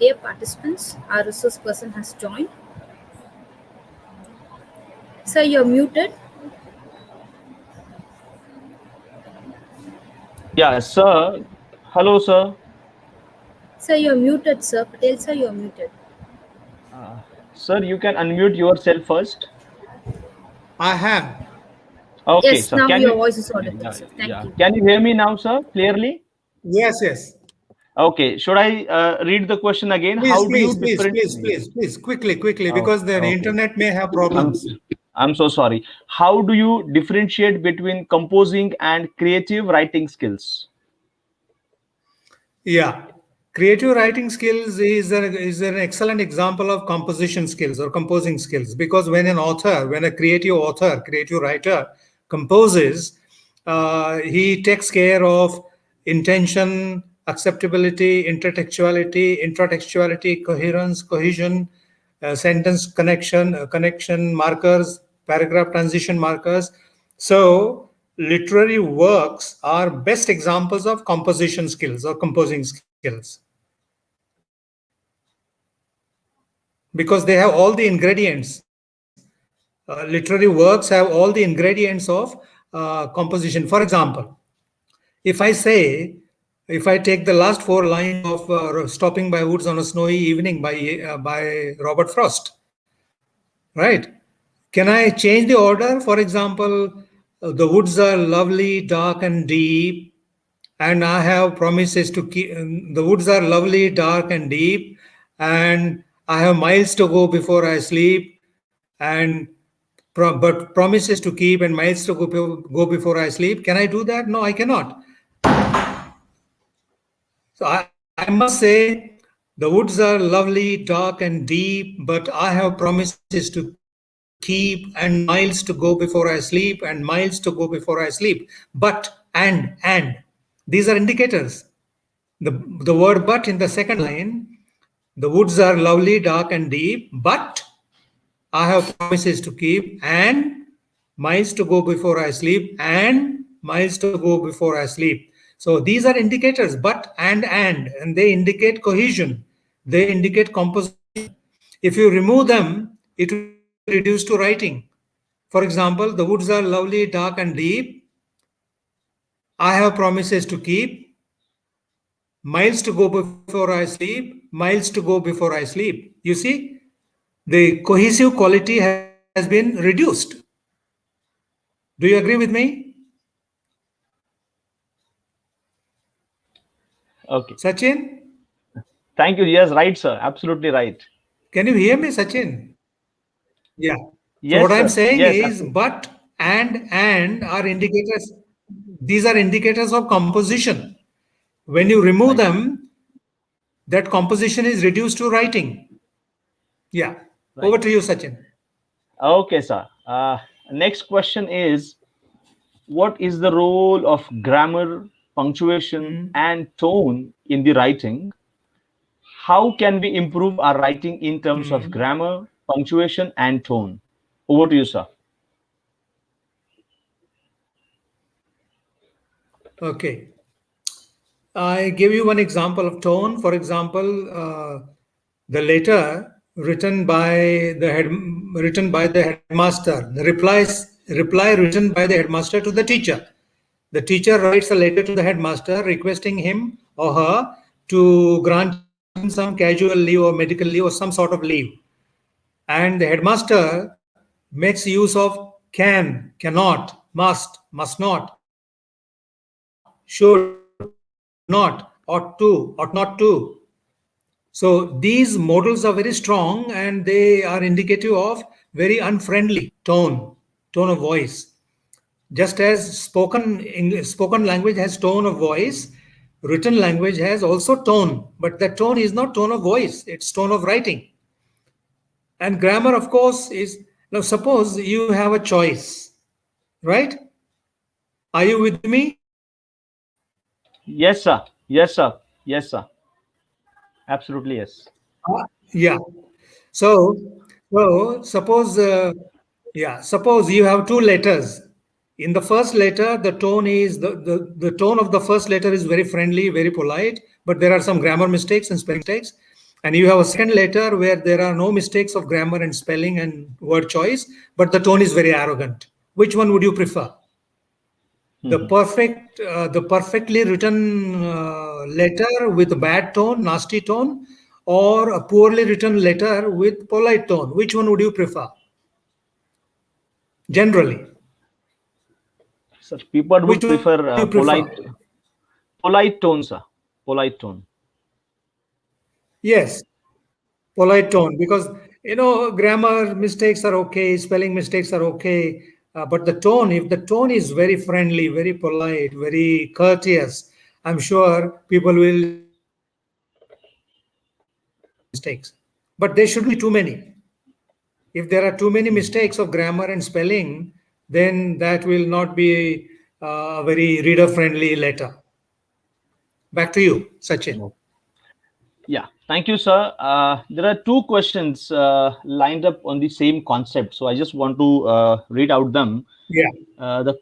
Dear participants, our resource person has joined. Sir, you're muted. Yeah, sir. Hello, sir. Sir, you're muted, sir. Patil, sir, you're muted. Sir, you can unmute yourself first. I have. Okay, Yes, sir. now Can your you? voice is audible, Yeah, sir. Thank yeah. you. Can you hear me now, sir? Clearly? Yes, yes. Okay. Should I read the question again? Please, How do you please, please, different? please, please, please, quickly, Oh, because the okay. internet may have I'm, problems. I'm so sorry. How do you differentiate between composing and creative writing skills? Yeah. Creative writing skills is an excellent example of composition skills or composing skills, because when a creative author, creative writer composes, he takes care of intention, acceptability, intertextuality, coherence, cohesion, sentence connection markers, paragraph transition markers. So literary works are best examples of composition skills or composing skills, because they have all the ingredients. Literary works have all the ingredients of composition. For example, if I take the last four lines of Stopping by Woods on a Snowy Evening by Robert Frost, right? Can I change the order? For example, the woods are lovely, dark, and deep, and I have promises to keep. The woods are lovely, dark, and deep, and I have miles to go before I sleep, and but promises to keep and miles to go before I sleep. Can I do that? No, I cannot. So I must say, the woods are lovely, dark, and deep, but I have promises to keep and miles to go before I sleep and miles to go before I sleep. But, and. These are indicators. The word but in the second line, the woods are lovely, dark, and deep, but I have promises to keep and miles to go before I sleep and miles to go before I sleep. So these are indicators, but and they indicate cohesion. They indicate composition. If you remove them, it will be reduced to writing. For example, the woods are lovely, dark, and deep. I have promises to keep. Miles to go before I sleep. Miles to go before I sleep. You see, the cohesive quality has been reduced. Do you agree with me? Okay. Sachin? Thank you. Yes, right, sir. Absolutely right. Can you hear me, Sachin? Yeah. So Yes, what I'm sir. saying Yes, is, absolutely. but and are indicators. These are indicators of composition. When you remove them, that composition is reduced to writing. Yeah. Right. Over to you, Sachin. Okay, sir. Next question is, what is the role of grammar, punctuation, and tone in the writing? How can we improve our writing in terms of grammar, punctuation, and tone? Over to you, sir. Okay. I give you one example of tone. For example, the letter written by the headmaster, the reply written by the headmaster to the teacher. The teacher writes a letter to the headmaster requesting him or her to grant him some casual leave or medical leave or some sort of leave. And the headmaster makes use of can, cannot, must, must not, should, not, ought to, ought not to. So these models are very strong and they are indicative of very unfriendly tone of voice. Just as spoken language has tone of voice, written language has also tone, but that tone is not tone of voice, it's tone of writing. And grammar, of course, is, now suppose you have a choice, right? Are you with me? Yes, sir. Yes, sir. Yes, sir. Absolutely, yes. Yeah. So suppose suppose you have two letters. In the first letter, the tone is the tone of the first letter is very friendly, very polite, but there are some grammar mistakes and spelling mistakes. And you have a second letter where there are no mistakes of grammar and spelling and word choice, but the tone is very arrogant. Which one would you prefer? The perfectly written letter with a bad tone, nasty tone, or a poorly written letter with polite tone? Which one would you prefer? Generally, Sir, people which would one prefer do you prefer? polite tone, sir. Polite tone. Yes, polite tone, because grammar mistakes are okay, spelling mistakes are okay, but the tone, if the tone is very friendly, very polite, very courteous, I'm sure people will mistakes. But there shouldn't be too many. If there are too many mistakes of grammar and spelling, then that will not be a very reader-friendly letter. Back to you, Sachin. Yeah, thank you, sir. There are two questions lined up on the same concept, so I just want to read out them. Yeah. The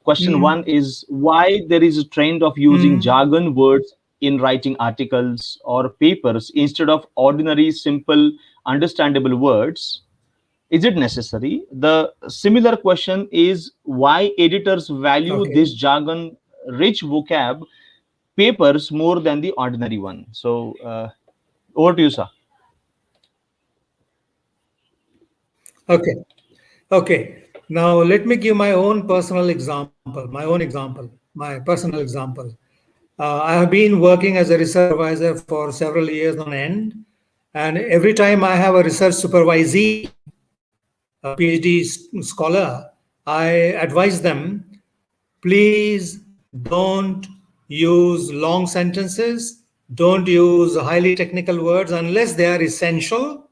question one is why there is a trend of using jargon words in writing articles or papers instead of ordinary, simple, understandable words. Is it necessary? The similar question is why editors value Okay. this jargon rich vocab papers more than the ordinary one. So over to you, sir. Okay. Okay. Now let me give my own personal example. My personal example. I have been working as a research supervisor for several years on end, and every time I have a research supervisee, a PhD scholar, I advise them, please don't use long sentences, don't use highly technical words unless they are essential.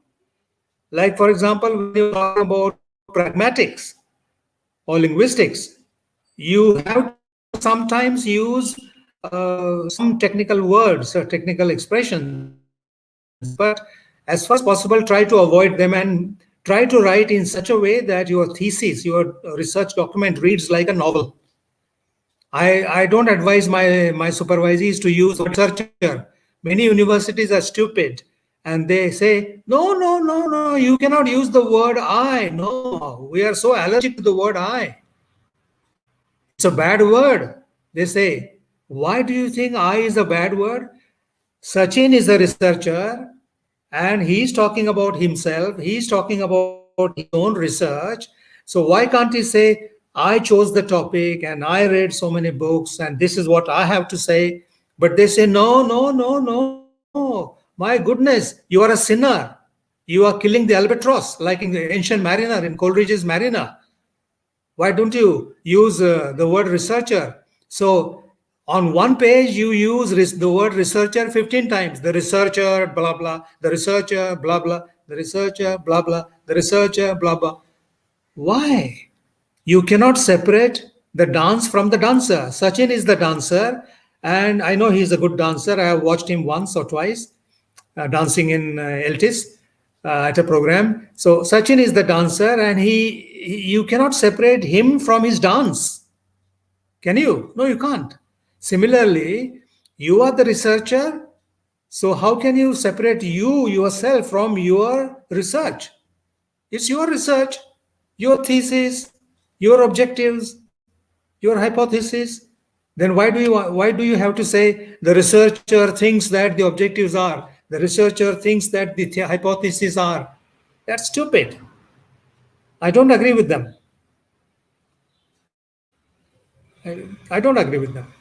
Like, for example, when you're talking about pragmatics or linguistics, you have to sometimes use some technical words or technical expressions, but as far as possible, try to avoid them and try to write in such a way that your thesis, your research document reads like a novel. I don't advise my supervisees to use researcher. Many universities are stupid and they say, no, you cannot use the word I. No, we are so allergic to the word I. It's a bad word. They say, why do you think I is a bad word? Sachin is a researcher and he's talking about himself. He's talking about his own research. So why can't he say, I chose the topic and I read so many books and this is what I have to say? But they say, no. My goodness, you are a sinner. You are killing the albatross like in the ancient mariner, in Coleridge's Mariner. Why don't you use the word researcher? So on one page, you use the word researcher 15 times. The researcher, blah, blah, the researcher, blah, blah, the researcher, blah, blah, the researcher, blah, blah. Why? You cannot separate the dance from the dancer. Sachin is the dancer, and I know he's a good dancer. I have watched him once or twice dancing in ELTIS at a program. So Sachin is the dancer, and you cannot separate him from his dance. Can you? No, you can't. Similarly, you are the researcher. So how can you separate you yourself from your research? It's your research, your thesis, your objectives, your hypothesis. Then why do you have to say the researcher thinks that the objectives are, the researcher thinks that the hypotheses are? That's stupid. I don't agree with them. I don't agree with them.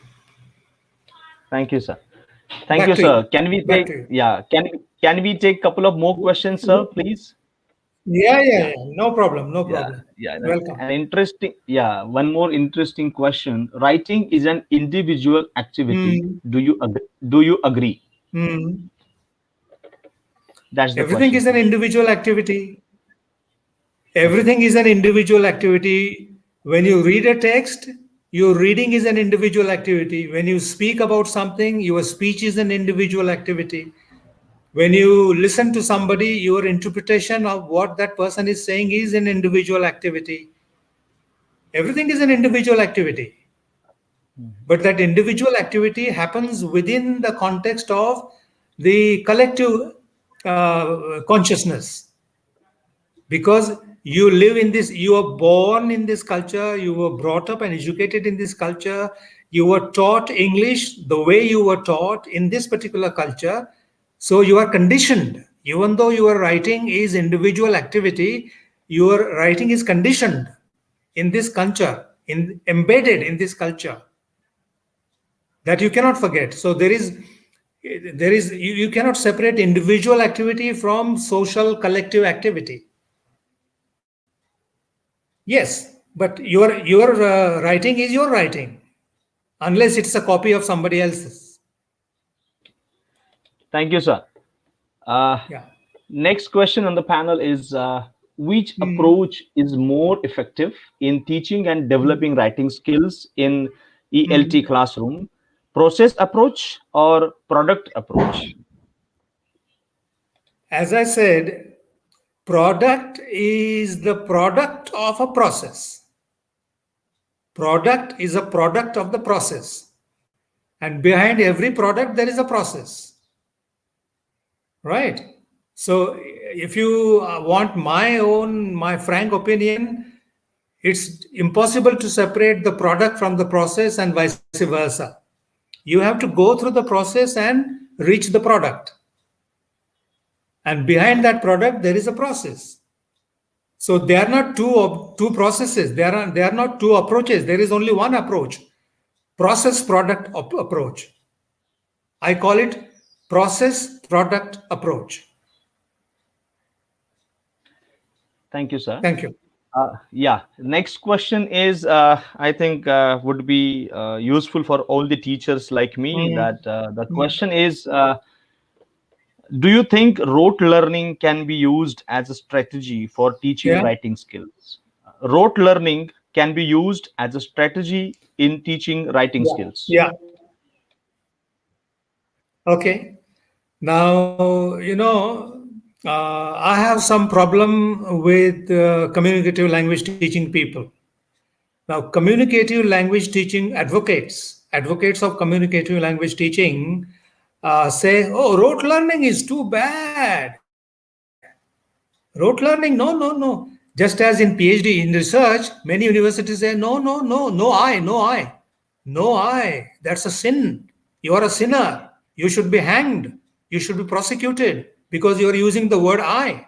Thank you, sir. Thank Back you, to sir. you. Can we Back take, to you. yeah, can we take a couple of more questions, sir, please? Yeah. No problem. No problem. Yeah. Welcome. An interesting, yeah, one more interesting question. Writing is an individual activity. Do you agree? That's the Everything question. is an individual activity. Everything is an individual activity. When you read a text, your reading is an individual activity. When you speak about something, your speech is an individual activity. When you listen to somebody, your interpretation of what that person is saying is an individual activity. Everything is an individual activity. But that individual activity happens within the context of the collective consciousness. Because you live in this, you were born in this culture, you were brought up and educated in this culture, you were taught English the way you were taught in this particular culture. So you are conditioned. Even though your writing is individual activity, your writing is conditioned in this culture, embedded in this culture, that you cannot forget. So you cannot separate individual activity from social collective activity. Yes, but your writing is your writing, unless it's a copy of somebody else's. Thank you, sir. Next question on the panel is, which approach is more effective in teaching and developing writing skills in ELT classroom? Process approach or product approach? As I said, product is the product of a process. Product is a product of the process. And behind every product, there is a process. Right? So if you want my frank opinion, it's impossible to separate the product from the process and vice versa. You have to go through the process and reach the product. And behind that product, there is a process. So they are not two processes. They are not two approaches. There is only one approach, process product approach. I call it process product approach. Thank you, sir. Thank you. Yeah, next question is, I think would be useful for all the teachers like me. That the question is, do you think rote learning can be used as a strategy for teaching writing skills? Rote learning can be used as a strategy in teaching writing skills. Yeah. Okay. Now, I have some problem with communicative language teaching people. Now, communicative language teaching advocates of communicative language teaching say, oh, rote learning is too bad. Rote learning, no. Just as in PhD, in research, many universities say, no I. That's a sin. You are a sinner. You should be hanged. You should be prosecuted because you are using the word I.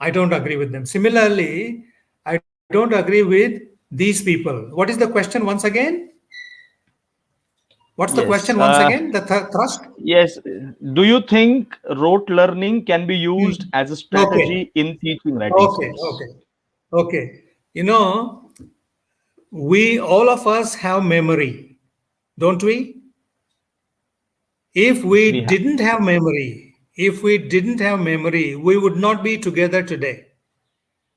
I don't agree with them. Similarly, I don't agree with these people. What is the question once again? What's the question once again? The thrust? Yes. Do you think rote learning can be used as a strategy in teaching writing skills? Okay. All of us have memory. don't we? If we didn't have memory, we would not be together today.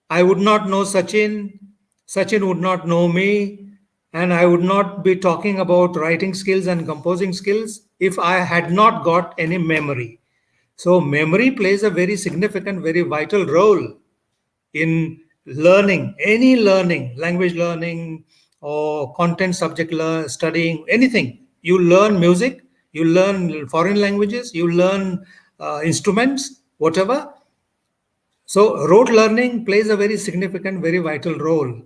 I would not know Sachin, Sachin would not know me, and I would not be talking about writing skills and composing skills if I had not got any memory. So, memory plays a very significant, very vital role in learning, any learning, language learning or content subject studying, anything. You learn music, you learn foreign languages, you learn instruments, whatever. So, rote learning plays a very significant, very vital role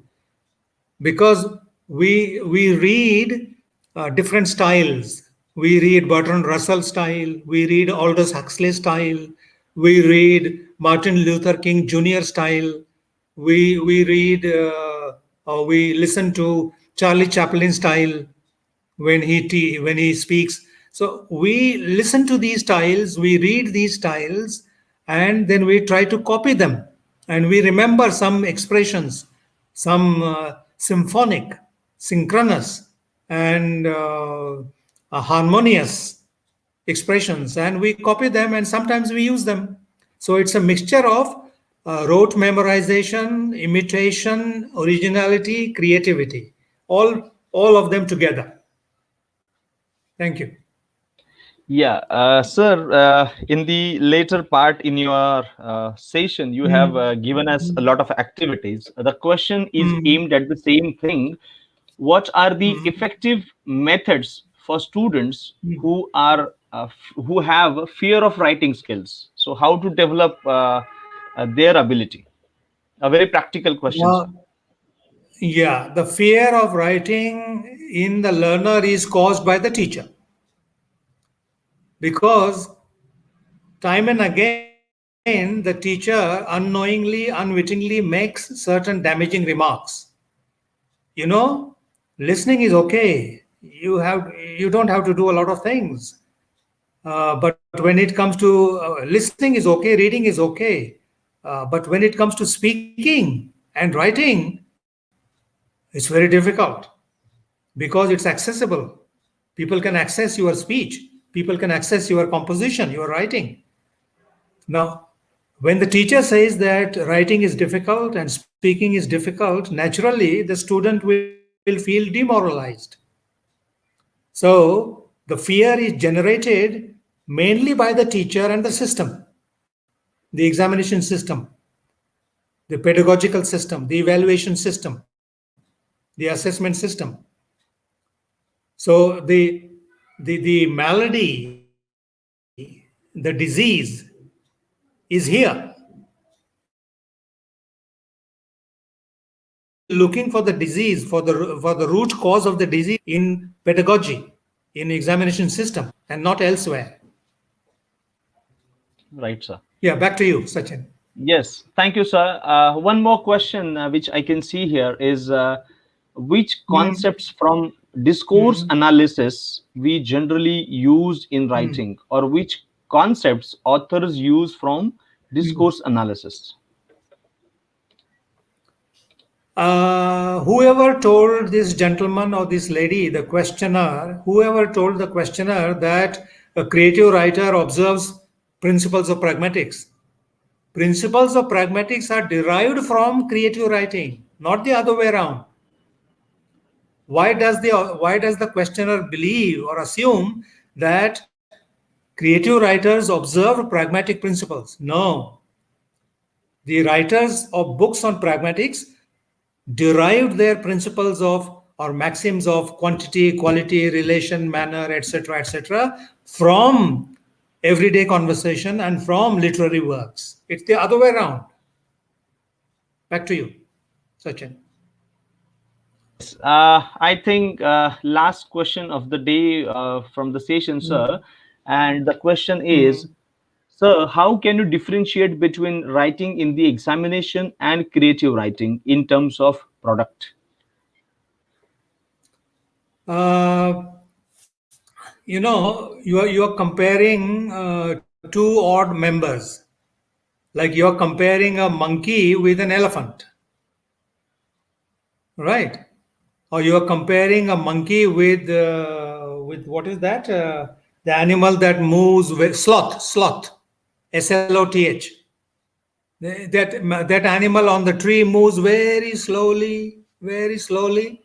because we read different styles. We read Bertrand Russell style, we read Aldous Huxley style, we read Martin Luther King Jr. style, we read or we listen to Charlie Chaplin style when he speaks. So we listen to these styles, we read these styles, and then we try to copy them, and we remember some expressions, some symphonic, synchronous, and harmonious expressions, and we copy them, and sometimes we use them. So it's a mixture of rote memorization, imitation, originality, creativity, all of them together. Thank you. Yeah, sir, in the later part in your session, you have given us a lot of activities. The question is aimed at the same thing. What are the effective methods for students who are who have fear of writing skills? So, how to develop their ability? A very practical question, sir. Yeah, the fear of writing in the learner is caused by the teacher. Because time and again, the teacher unknowingly, unwittingly makes certain damaging remarks. You know, listening is okay. You don't have to do a lot of things. But when it comes to listening is okay, reading is okay. But when it comes to speaking and writing, it's very difficult because it's accessible. People can access your speech. People can access your composition, your writing. Now, when the teacher says that writing is difficult and speaking is difficult, naturally the student will feel demoralized. So, the fear is generated mainly by the teacher and the system, the examination system, the pedagogical system, the evaluation system, the assessment system. So, the malady, the disease is here. People will be looking for the disease, for the root cause of the disease in pedagogy, in examination system, and not elsewhere. Right, sir. Yeah, back to you, Sachin. Yes, thank you, sir. One more question which I can see here is which concepts from discourse analysis we generally use in writing, or which concepts authors use from discourse analysis? Whoever told this gentleman or this lady, the questioner, whoever told the questioner that a creative writer observes principles of pragmatics. Principles of pragmatics are derived from creative writing, not the other way around. Why does the questioner believe or assume that creative writers observe pragmatic principles? No. The writers of books on pragmatics derived their principles of or maxims of quantity, quality, relation, manner, etc., from everyday conversation and from literary works. It's the other way around. Back to you, Sachin. I think last question of the day from the session, sir, and the question is, sir, how can you differentiate between writing in the examination and creative writing in terms of product? You are comparing two odd members, like you are comparing a monkey with an elephant, right? Or you are comparing a monkey with with what is that? The animal that moves with sloth, sloth. That animal on the tree moves very slowly, very slowly.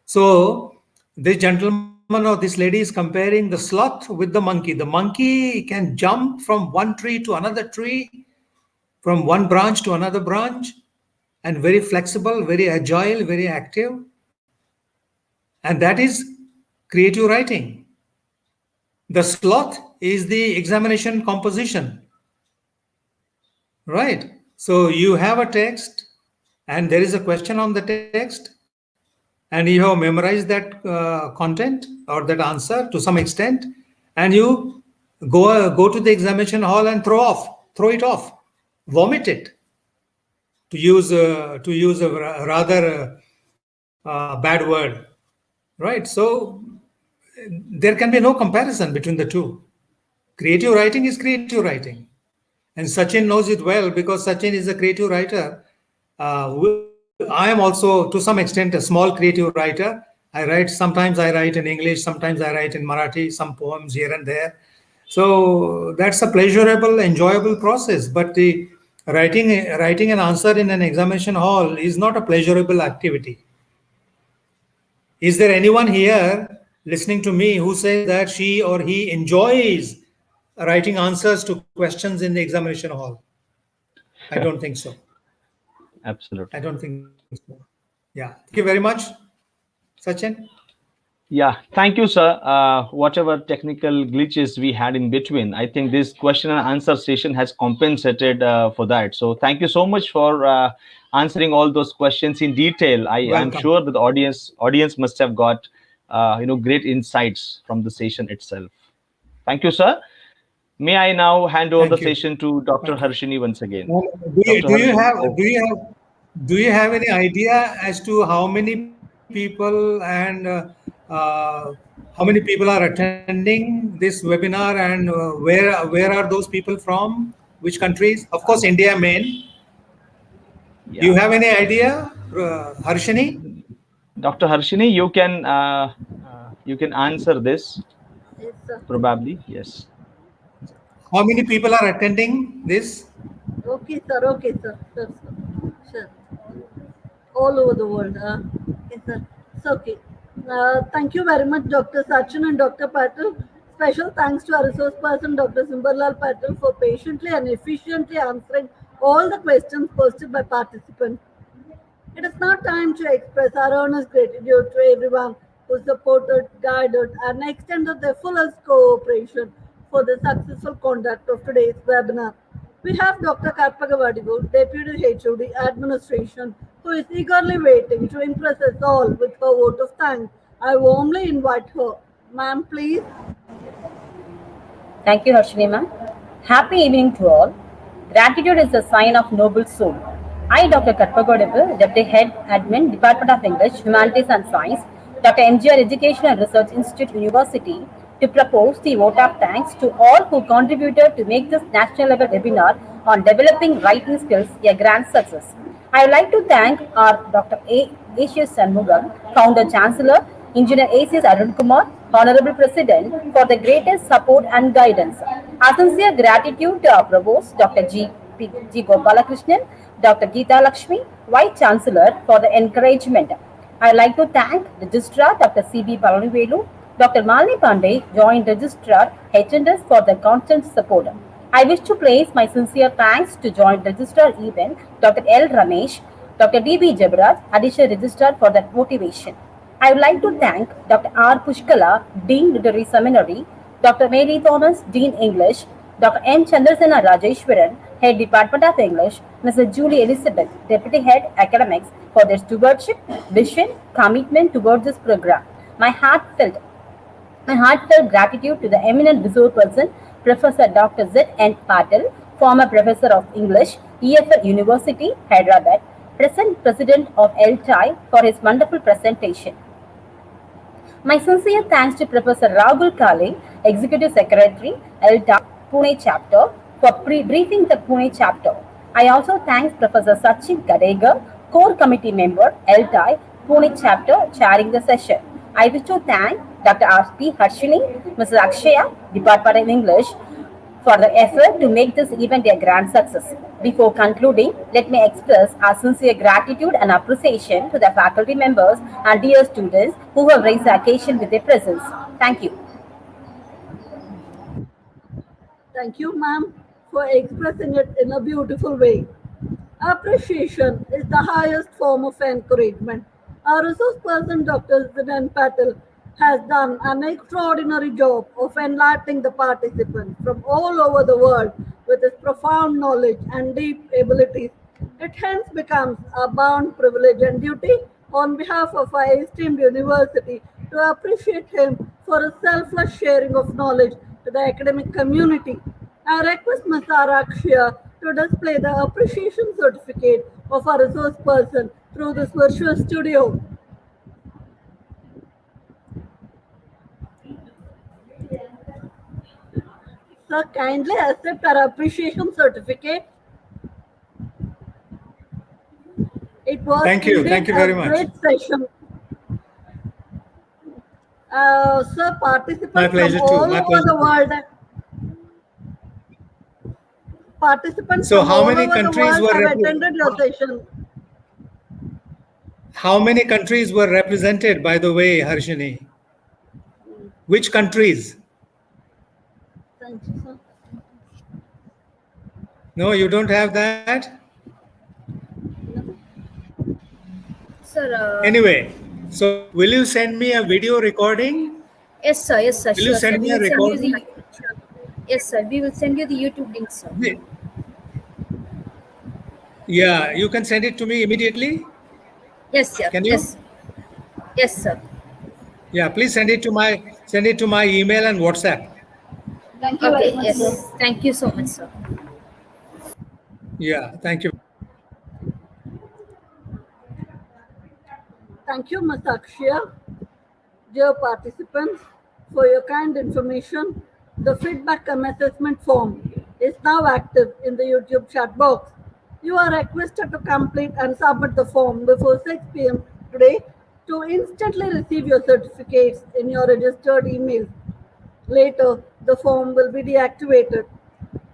So this gentleman or this lady is comparing the sloth with the monkey. The monkey can jump from one tree to another tree, from one branch to another branch, and very flexible, very agile, very active. And that is creative writing. The sloth is the examination composition, right? So you have a text and there is a question on the text, and you have memorized that content or that answer to some extent, and you go to the examination hall and throw it off, vomit it, to use a rather bad word, right? So there can be no comparison between the two. Creative writing is creative writing, and Sachin knows it well because Sachin is a creative writer. I am also, to some extent, a small creative writer. Sometimes I write in English, sometimes I write in Marathi, some poems here and there. So that's a pleasurable, enjoyable process. But the writing an answer in an examination hall is not a pleasurable activity. Is there anyone here listening to me who says that she or he enjoys writing answers to questions in the examination hall? I don't think so. Absolutely. I don't think so. Yeah. Thank you very much, Sachin. Yeah, thank you, sir. Whatever technical glitches we had in between, I think this question and answer session has compensated for that. So thank you so much for answering all those questions in detail. I'm sure that the audience must have got great insights from the session itself. Thank you, sir. May I now hand over the session to Dr. Harshini once again? Do you have any idea as to how many people and how many people are attending this webinar, and where are those people from? Which countries? Of course, India main. Yeah. Do you have any idea, Harshini? Dr. Harshini, you can answer this. Yes, sir. Probably, yes. How many people are attending this? Okay, sir. Okay, sir. Sure. All over the world. Okay, sir. It's okay. Thank you very much, Dr. Sachin and Dr. Patil. Special thanks to our resource person, Dr. Simbarlal Patil, for patiently and efficiently answering all the questions posted by participants. It is now time to express our earnest gratitude to everyone who supported, guided, and extended their fullest cooperation for the successful conduct of today's webinar. We have Dr. Karpagavadivu, Deputy HOD Administration, who is eagerly waiting to impress us all with her vote of thanks. I warmly invite her. Ma'am, please. Thank you, Harshini ma'am. Happy evening to all. Gratitude is a sign of noble soul. I, Dr. Karpagavadivu, Deputy Head Admin, Department of English, Humanities and Science, Dr.MGR Education and Research Institute, University, to propose the vote of thanks to all who contributed to make this national level webinar on developing writing skills a grand success. I would like to thank our Dr. A.C.S. Shanmugam, Founder Chancellor, Engineer A.C.S. Arun Kumar, Honorable President, for the greatest support and guidance. Our sincere gratitude to our Provost, Dr. G. Gopalakrishnan, Dr. Geeta Lakshmi, Vice Chancellor, for the encouragement. I would like to thank Registrar Dr. C.B. Palanivelu, Dr. Malini Pandey, Joint Registrar, HNS, for the constant support. I wish to place my sincere thanks to Joint Registrar even Dr. L. Ramesh, Dr. D.B. Jabraj, Additional Registrar, for that motivation. I would like to thank Dr. R. Pushkala, Dean Literary Seminary, Dr. Mary Thomas, Dean English, Dr. M. Chandrasena Rajeshwaran, Head Department of English, Mrs. Julie Elizabeth, Deputy Head Academics, for their stewardship, vision, commitment towards this program. My heartfelt gratitude to the eminent resource person, Professor Dr. Z.N. Patil, former Professor of English, EFL University, Hyderabad, present President of ELTAI, for his wonderful presentation. My sincere thanks to Professor Rahul Kale, Executive Secretary, ELTAI, Pune Chapter, for briefing the Pune Chapter. I also thank Professor Sachin Gadega, Core Committee Member, ELTAI, Pune Chapter, chairing the session. I wish to thank Dr. R.P. Harshini, Mrs. Akshaya, Department of English, for the effort to make this event a grand success. Before concluding, let me express our sincere gratitude and appreciation to the faculty members and dear students who have raised the occasion with their presence. Thank you. Thank you, ma'am, for expressing it in a beautiful way. Appreciation is the highest form of encouragement. Our resource person, Dr. Patil, has done an extraordinary job of enlightening the participants from all over the world with his profound knowledge and deep abilities. It hence becomes a bound privilege and duty on behalf of our esteemed university to appreciate him for his selfless sharing of knowledge to the academic community. I request Ms. Akshaya to display the appreciation certificate of our resource person through this virtual studio. Sir, kindly accept our appreciation certificate. It was Thank you very much. Great session. Sir, participants My pleasure from too. all My over pleasure the too. world. Participants So from how all many over the countries world were have attended your session. How many countries were represented, by the way, Harshini? Which countries? Thank you, sir. No, you don't have that? Sir, Anyway, so will you send me a video recording? yes, sir. Yes, sir. Will you Sure, sir. send me We a will send you recording? the. Yes, sir. We will send you the YouTube link, sir. Yeah, you can send it to me immediately. Yes, sir. Can you? Yes. Yes, sir. Yeah, please send it to my email and WhatsApp. Thank you very Okay. much, Yes. sir. Thank you so much, sir. Yeah, thank you. Thank you, Ms. Akshaya. Dear participants, for your kind information, the feedback and assessment form is now active in the YouTube chat box. You are requested to complete and submit the form before 6 p.m. today to instantly receive your certificates in your registered email. Later, the form will be deactivated.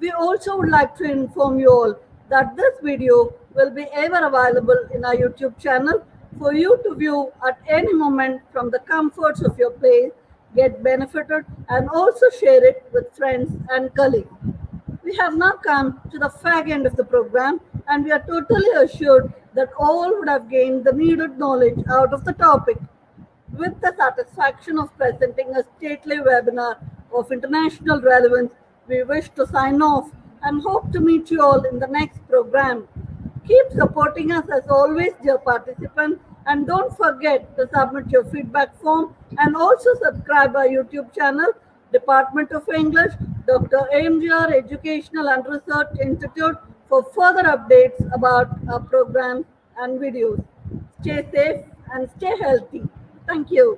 We also would like to inform you all that this video will be ever available in our YouTube channel for you to view at any moment from the comforts of your place, get benefited, and also share it with friends and colleagues. We have now come to the fag end of the program, and we are totally assured that all would have gained the needed knowledge out of the topic. With the satisfaction of presenting a stately webinar of international relevance, we wish to sign off and hope to meet you all in the next program. Keep supporting us as always, dear participants, and don't forget to submit your feedback form and also subscribe our YouTube channel, Department of English, Dr.MGR Educational and Research Institute, for further updates about our programs and videos. Stay safe and stay healthy. Thank you.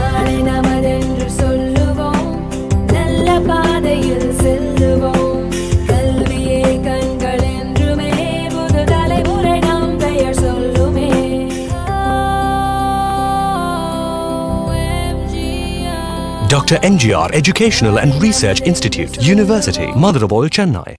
நாளை நமதென்று சொல்லுவோம் நல்ல பாதையில் செல்லுவோம் கல்வியே கண்கள் என்றுமே புது தலைமுறை நம் பெயர் சொல்லுமே Dr.MGR Educational and Research Institute, University, Mother of all Chennai.